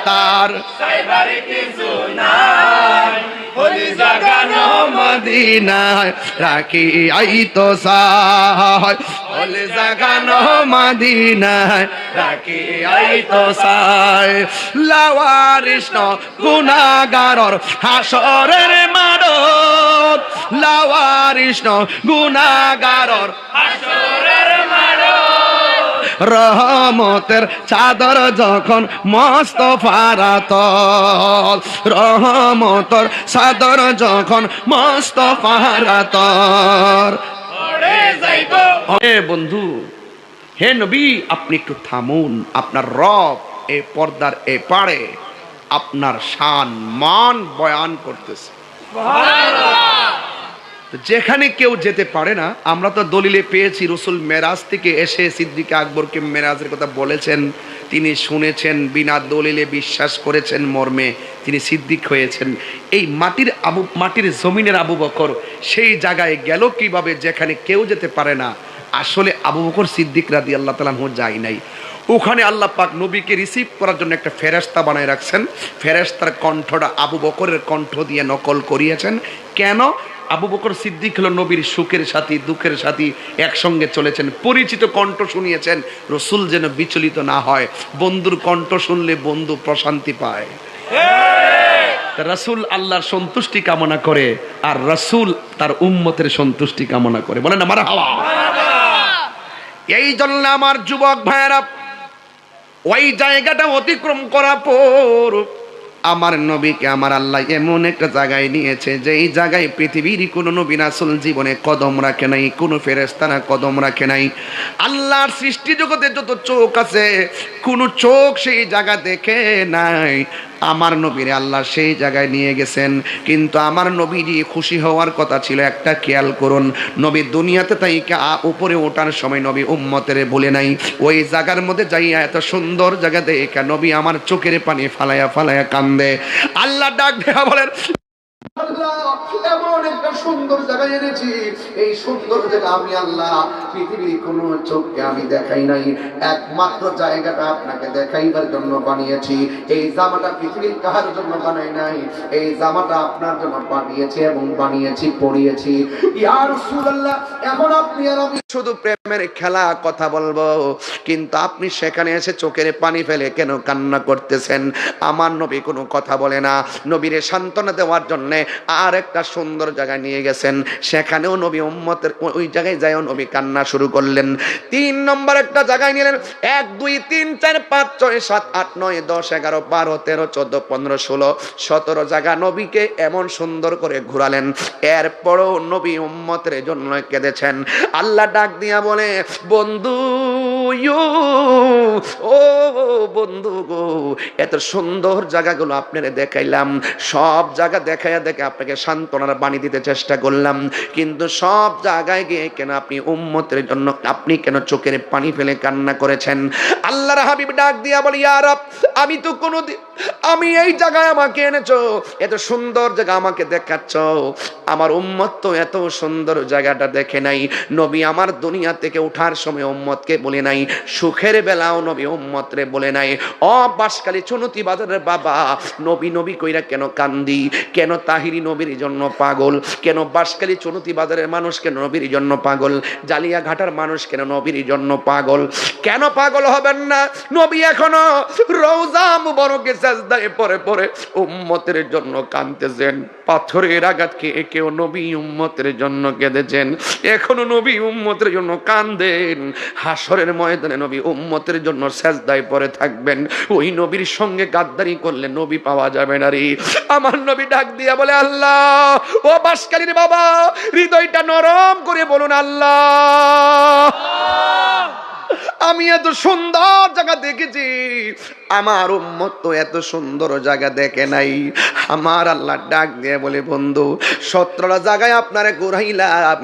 Speaker 1: তার
Speaker 4: সাইবার কিছু নাই হলি জাগানো
Speaker 1: মদিনায় রাখি আই তো সায় হলে জাগানো মদিনায় রাখি আই তো সায় লাওয়ারিস গুনাহগারর হাসরের মাঠত লাওয়ারিস গুনাহগারর
Speaker 4: হাসরের মাঠে
Speaker 1: রহমতের চাদর যখন মস্তফার তল রহমতের চাদর যখন মস্তফার তল
Speaker 4: পড়ে যাইবো
Speaker 1: হে বন্ধু হে নবী আপনি একটু থামুন আপনার রব এই পর্দার এপারে আপনার শান মান বয়ান করতেছে যেখানে কেউ যেতে পারে না আমরা তো দলিলে পেয়েছি রসুল মেরাজ থেকে এসে সিদ্দিক আকবরকে মেরাজের কথা বলেছেন তিনি শুনেছেন বিনা দলিলে বিশ্বাস করেছেন মর্মে তিনি সিদ্দিক হয়েছেন এই মাটির জমিনের আবু বকর সেই জায়গায় গেল কিভাবে যেখানে কেউ যেতে পারে না আসলে আবু বকর সিদ্দিক রাদিয়াল্লাহু তাআলা আনহু যায় নাই ওখানে আল্লাহ পাক নবীকে রিসিভ করার জন্য একটা ফেরেশতা বানায় রাখছেন ফেরেশতার কণ্ঠটা আবু বকরের কণ্ঠ দিয়ে নকল করিয়েছেন কেন আবু বকর সিদ্দিক হলো নবীর সুখের সাথী দুঃখের সাথী একসঙ্গে চলেছেন পরিচিত কণ্ঠ শুনিয়েছেন রসুল যেন বিচলিত না হয় বন্ধুর কণ্ঠ শুনলে বন্ধু প্রশান্তি পায় রাসূল আল্লাহর সন্তুষ্টি কামনা করে আর রাসূল তার উম্মতের সন্তুষ্টি কামনা করে বলেন না মারহাবা এই জন্য আমার যুবক ভাইরা ওই জায়গাটা অতিক্রম করা পর আমার নবীকে আমার আল্লাহ এমন একটা জায়গায় নিয়েছে যে এই জায়গায় পৃথিবীর কোনো নবী রাসূল জীবনে কদম রাখে নাই কোনো ফেরেশতারা কদম রাখে নাই আল্লাহর সৃষ্টি জগতে যত চোখ আছে কোনো চোখ সেই জায়গা দেখে নাই আমার নবীরে আল্লাহ সেই জায়গায় নিয়ে গেছেন, কিন্তু আমার নবীজি খুশি হওয়ার কথা ছিল। একটা খেয়াল করুন, নবী দুনিয়াতে তাই উপরে ওঠার সময় নবী উম্মতের বলে নাই, ওই জায়গার মধ্যে যাইয়া এত সুন্দর জায়গা দেখে নবী আমার চোখের পানি ফালাইয়া ফালাইয়া কান্দে। আল্লাহ ডাক দেয়া বলেন, এমন একটা সুন্দর জায়গায় এনেছি, এই সুন্দর জায়গা আমি আল্লাহ পৃথিবীর কোন চোখকে আমি দেখাই নাই, একমাত্র জায়গাটা আপনাকে দেখাইবার জন্য বানিয়েছি। এই জামাটা পৃথিবীর কাহার জন্য বানাই নাই, এই জামাটা আপনার জন্য বানিয়েছি এবং বানিয়েছি পরিয়েছি। ইয়া রাসূলুল্লাহ, এখন আপনি আর আমি শুধু প্রেমের খেলা কথা বলবো, কিন্তু আপনি সেখানে এসে চোখের পানি ফেলে কেন কান্না করতেছেন? আমার নবী কোনো কথা বলে না, নবীরে সান্ত্বনা দেওয়ার জন্য আর একটা সুন্দর জায়গায় নিয়ে গেছেন, সেখানেও নবী উম্মতের ওই জায়গায় যায় নবী কান্না শুরু করলেন। 3 নম্বর একটা জায়গায় নিলেন, 1 2 3 4 5 6 7 8 9 10 11 12 13 14 15 16 17 জায়গা নবীকে এমন সুন্দর করে ঘোরালেন। এরপরও নবী উম্মতের জন্য কেঁদেছেন। আল্লাহ ডাক দিয়া বলে, বন্ধু ও বন্ধু গো, এত সুন্দর জায়গাগুলো আপনারে দেখাইলাম, সব জায়গা দেখাইয়া দেখে আপনাকে সান্ত্বনার বাণী দিতে চেষ্টা করলাম, কিন্তু সব জায়গায় গিয়ে কেন আপনি উম্মতের জন্য আপনি কেন চোখের পানি ফেলে কান্না করেছেন? আল্লাহর হাবিব ডাক দিয়া বলি, ইয়া রব, আমি তো কোনোদিন, আমি এই জায়গায় আমাকে এনেছো, এত সুন্দর জায়গা আমাকে দেখাচ্ছ, আমার উম্মত তো এত সুন্দর জায়গাটা দেখে নাই। নবী আমার দুনিয়া থেকে উঠার সময় উম্মতকে বলে নাই, সুখের বেলাও নবী উম্মতরে বলে নাই, ও বাঁশখালী চুনতি বাজারের বাবা, নবী নবী কইরা কেন কান্দি, কেন তাহিরি নবীর জন্য পাগল, কেন বাঁশখালী চুনতি বাজারের মানুষ কেন নবীর জন্য পাগল, জালিয়া ঘাটার মানুষ কেন নবীর জন্য পাগল? কেন পাগল হবেন না? নবী এখনো রওজা মুবারকে সাজদায় পড়ে পড়ে উম্মতের জন্য কাঁদতেছেন। পাথরের আঘাত খেয়ে কেউ নবী উম্মতের জন্য কেঁদেছেন, এখনো নবী উম্মতের জন্য কাঁদেন। হাসরের ময়দানে নবী উম্মতের জন্য সাজদায় পড়ে থাকবেন। ওই নবীর সঙ্গে গাদ্দারি করলে নবী পাওয়া যাবে না রে। আমার নবী ডাক দিয়া বলে, আল্লাহ, ও বাঁশখালীর বাবা, হৃদয়টা নরম করে বলুন, আল্লাহ, আমি এত সুন্দর জায়গা দেখেছি, আমার উম্মত তো এত সুন্দর জায়গা দেখে নাই। আমার আল্লাহ ডাক দিয়ে বলে, বন্ধু, 17টা জায়গায় আপনারে ঘুরাইলাম,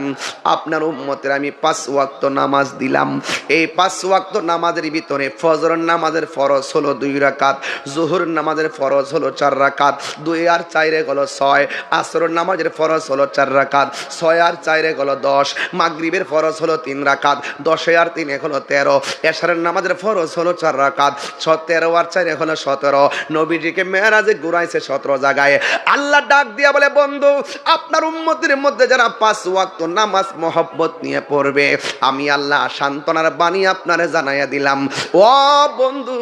Speaker 1: আপনার উম্মতের আমি 5 ওয়াক্ত নামাজ দিলাম। এই 5 ওয়াক্ত নামাজের ভিতরে ফজরের নামাজের ফরজ হলো 2 রাকাত, জোহরের নামাজের ফরজ হলো 4 রাকাত, 2 আর 4 হলো 6, আসরের নামাজের ফরজ হলো 4 রাকাত, 6 আর 4 হলো 10, মাগরিবের ফরজ হলো 3 রাকাত, 10 আর 3 হলো 13, এশারের নামাজের ফরজ হলো 4 রাকাত, 13 আর 4 হলো 17। নবীজিকে মেরাজে ঘুরাইছে 17 জায়গায়। আল্লাহ ডাক দিয়া বলে, বন্ধু, আপনার উম্মতের মধ্যে যারা 5 ওয়াক্ত নামাজ মহব্বত নিয়ে পড়বে, আমি আল্লাহ সান্ত্বনার বাণী আপনারে জানাইয়া দিলাম। ও বন্ধু,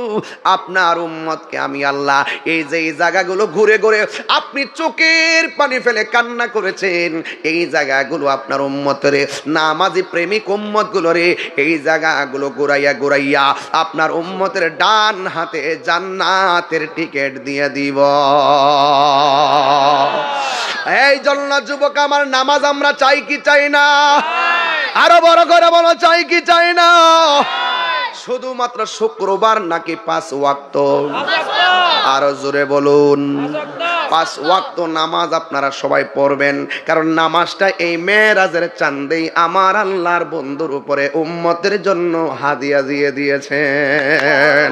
Speaker 1: আপনার উম্মতকে আমি আল্লাহ এই যে এই জায়গাগুলো ঘুরে ঘুরে আপনি চোখের পানি ফেলে কান্না করেছেন, এই জায়গাগুলো আপনার উম্মতের নামাজি প্রেমিক উম্মত গুলো রে, এই জায়গাগুলো ঘুরাইয়া ঘুরাইয়া আপনার উম্মতের ডান হাতে জান্নাতের টিকিট দিয়ে দিব। এই জন্য যুবক আমার, নামাজ আমরা চাই কি চাই না? আরো বড় করে বলো, চাই কি চাই না? শুধুমাত্র শুক্রবার নাকি 5 ওয়াক্ত? আরো জোরে বলুন। 5 ওয়াক্ত নামাজ আপনারা সবাই পড়বেন, কারণ নামাজটা এই মেরাজের চাঁদেই আমার আল্লাহর বন্ধুর উপরে উম্মতের জন্য হাদিয়া দিয়ে দিয়েছেন।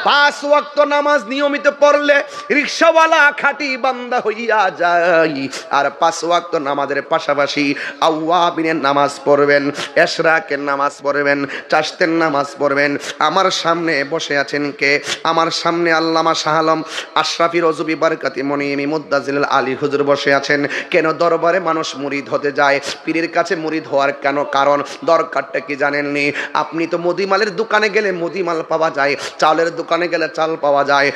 Speaker 1: 5 ওয়াক্ত নামাজ নিয়মিত পড়লে রিকশাওয়ালা খাঁটি বান্দা হইয়া যায়। আর 5 ওয়াক্ত নামাজের পাশাপাশি আওয়াবিনের নামাজ পড়বেন, এশরাকের নামাজ পড়বেন, চাশতের নামাজ পড়বেন। আমার সামনে বসে আছেন কে? আমার সামনে আল্লামা শাহ আলম আশরাফি রজবি বারকাতি মনিমি মুদ্দাজিল আলী হুজুর বসে আছেন। কেন দরবারে মানুষ মুরিদ হতে যায়? পীরের কাছে মুরিদ হওয়ার কেন কারণ, দরকারটা কি জানেননি? আপনি তো মুদিমালের দোকানে গেলে মুদিমাল পাওয়া যায়, চালের দোকানে গেলে চাল পাওয়া যায়,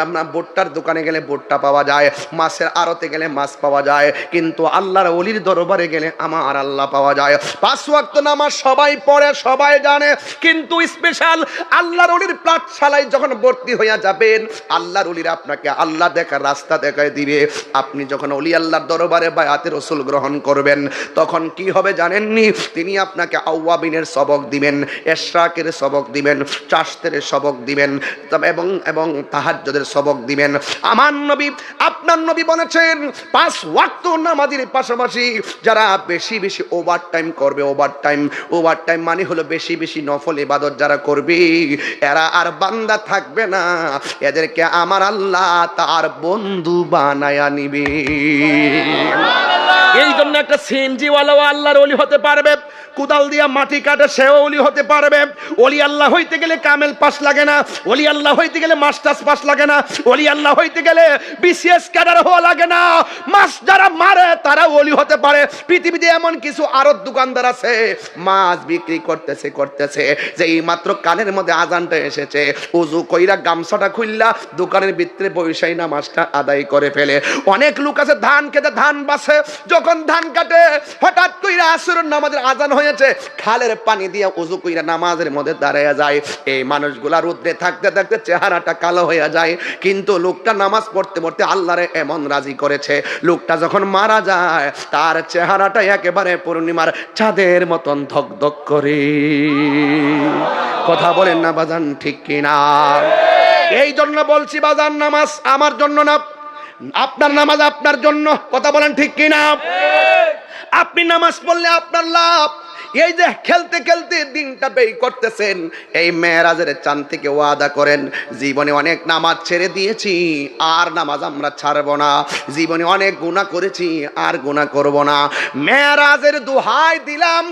Speaker 1: আপনার ভুট্টার দোকানে গেলে ভুট্টা পাওয়া যায়, মাছের আড়তে গেলে মাছ পাওয়া যায়, কিন্তু আল্লাহর ওলির দরবারে গেলে আমার আল্লাহ পাওয়া যায়। 5 ওয়াক্ত নামাজ সবাই পড়ে, সবাই জানে, কিন্তু স্পেশাল আল্লাহর ওলির পাঠশালায় যখন ভর্তি হইয়া যাবেন, আল্লাহর ওলিরা আপনাকে আল্লাহ দেখার রাস্তা দেখায় দিবে। আপনি যখন ওলি আল্লাহর দরবারে বায়াতে রাসূল গ্রহণ করবেন, তখন কি হবে জানেননি? তিনি আপনাকে আওয়াবিনের সবক দিবেন, এশরাকের সবক দিবেন, চাশতের সবক দিবেন, এবং এবং তাহাজ্জুদের সবক দিবেন। আমার নবী, আপনার নবী বলেছেন 5 ওয়াক্ত নামাজের পাশাপাশি যারা বেশি বেশি ওভারটাইম করবে, ওভারটাইম মানে হলো বেশি বেশি নফল ইবাদত যারা করবে, এরা আর বান্দা থাকবে না, এদেরকে আমার আল্লাহ তার বন্ধু বানায়া নিবে। এই জন্য একটা সিএনজিওয়ালাও আল্লাহর ওলি হতে পারবে, কুদাল দিয়া মাটি কাটে সেও ওলি হতে পারবে। ওলি আল্লাহ হইতে গেলে কামেল পাস লাগে না, ওলি আল্লাহ হইতে গেলে মাস্টার্স পাস লাগে না, ওলি আল্লাহ হইতে গেলে বিসিএস ক্যাডার হওয়া লাগে না। মাছ যারা মারে তারা ওলি হতে পারে। পৃথিবীতে এমন কিছু আড়ত দোকানদার আছে, মাছ বিক্রি করতেছে যে এই মাত্র কানের মধ্যে আজানটা এসেছে, ওযু কইরা গামছাটা খুললা দোকানের ভিতরে বৈশাই নামাজটা আদায় করে ফেলে। অনেক লোক আছে ধান খেতে ধান বাসে, যখন ধান কাটে হঠাৎ কইরা আসরের নামাজের আজান হয়েছে, খালের পানি দিয়ে ওযু কইরা নামাজের মধ্যে দাঁড়ায়া যায়। এই মানুষগুলা রোদ্রে থাকতে থাকতে চেহারাটা কালো হয়ে যায়, কিন্তু লোকটা নামাজ পড়তে পড়তে আল্লাহরে এমন রাজি করেছে, লোকটা যখন মারা যায় তার চেহারাটা একেবারে পূর্ণিমার চাঁদের মতন ধকধক করে। কথা বলেন না বাজান, ঠিক কিনা? এই জন্য বলছি বাজান, নামাজ আমার জন্য না, আপনার নামাজ আপনার জন্য। কথা বলেন ঠিক কিনা? আপনি নামাজ পড়লে আপনার লাভ। এই যে খেলতে খেলতে দিনটা ব্যয় করতেছেন, এই মেরাজের চাঁদ থেকে ওয়াদা করেন, জীবনে অনেক নামাজ ছেড়ে দিয়েছি, আর নামাজ আমরা ছাড়বো না। জীবনে অনেক গুনাহ করেছি, আর গুনাহ করব না। মেরাজের দোহাই দিলাম,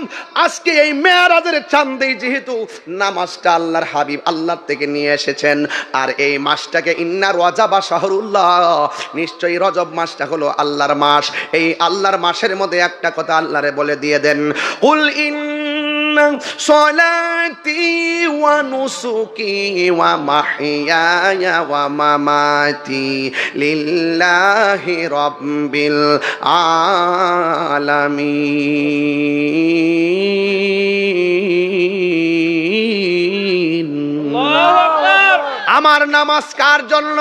Speaker 1: আজকে এই মেরাজের চাঁদেই যেহেতু নামাজটা আল্লাহর হাবিব আল্লাহর থেকে নিয়ে এসেছেন, আর এই মাসটাকে ইন্না রজাবা শাহরুল্লাহ, নিশ্চয়ই রজব মাসটা হলো আল্লাহর মাস। এই আল্লাহর মাসের মধ্যে একটা কথা আল্লাহরে বলে দিয়ে দেন, কুল ইন্না সলাতি ওয়া নুসুকি ওয়া মাহইয়ায়া ওয়া মামাতি লিল্লাহি রাব্বিল আলামিন। আমার নামাজ কার জন্য?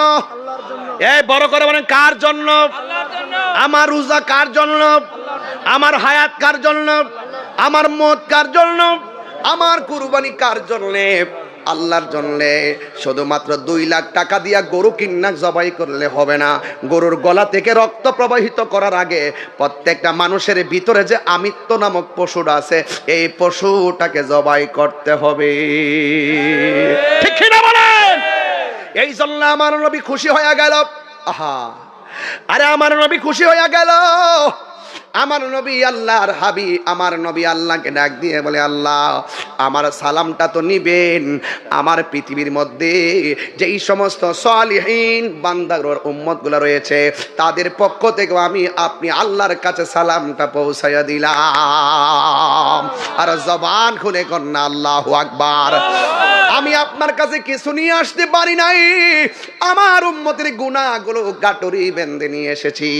Speaker 1: এই বড় করে বলেন, কার জন্য? আমার রোজা কার জন্য? আমার হায়াত কার জন্য? আমার মত কার জন্য? আমার কুরবানি কার জন্য? আল্লাহর জন্য। শুধুমাত্র 2 লাখ টাকা দিয়া গরু কিনা জবাই করলে হবে না। গরুর গলা থেকে রক্ত প্রবাহিত করার আগে প্রত্যেকটা মানুষের ভিতরে যে আমিত্ব নামক পশুটা আছে, এই পশুটাকে জবাই করতে হবে। ঠিক না বলেন? এই জন্য আমার নবী খুশি হয়ে গেল। আহা, আরে আমার নবী খুশি হয়ে গেল। আমার নবী আল্লাহর হাবিব, আমার নবী আল্লাহকে ডাক দিয়ে বলে, আল্লাহ আমার সালামটা তো নিবেন। আমার পৃথিবীর মধ্যে যেই সমস্ত সালিহিন বান্দার উম্মতগুলো রয়েছে, তাদের পক্ষ থেকে আপনি আল্লাহর কাছে সালামটা পৌঁছাইয়া দিলাম। আর জবান খুলে কন্যা আল্লাহু আকবার। আমি আপনার কাছে কিছু নিয়ে আসতে পারি নাই, আমার উম্মতের গুনাহগুলো গাটরি বেঁধে নিয়ে এসেছি।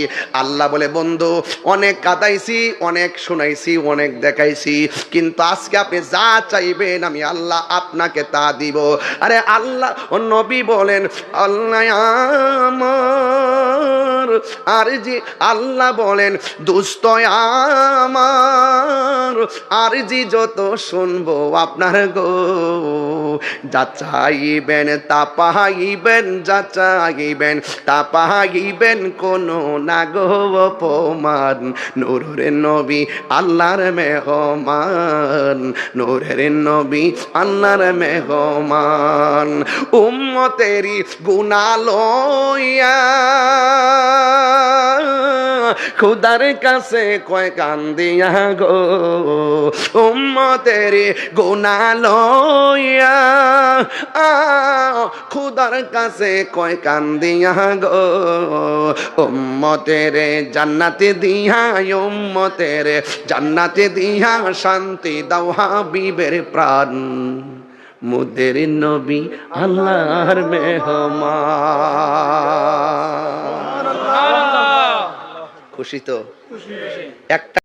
Speaker 1: আল্লাহ বলে, বন্ধু অনেক কাঁদাইছি, অনেক শোনাইছি, অনেক দেখাইছি, কিন্তু আজকে আপনি যা চাইবেন আমি আল্লাহ আপনাকে তা দিব। আরে আল্লাহ ও নবী বলেন, আল্লাহ আমার আর জি, আল্লাহ বলেন দুস্ত আমার আর জি যত শুনবো আপনার গো, যা চাইবেন তা পাইবেন, যা চাইবেন তা পাইবেন, কোনো না গো অপমান। নূরের নবী আল্লাহর মেহমান, নূরের নবী আল্লাহর মেহমান। উম্মতেরি গুনাহ লইয়া খুদার কাছে কয় কান্দিয়া গো, উম্মতেরি গুনাহ লইয়া খুদার কাছে কয় কান্দিয়া গো, উম্মতেরে জান্নাতে দিয়া, উম্মতেরে জান্নাতে দিয়া শান্তি দাও হাবিবের প্রাণ। মুদের নবী আল্লাহর মেহমান। খুশি তো? একটা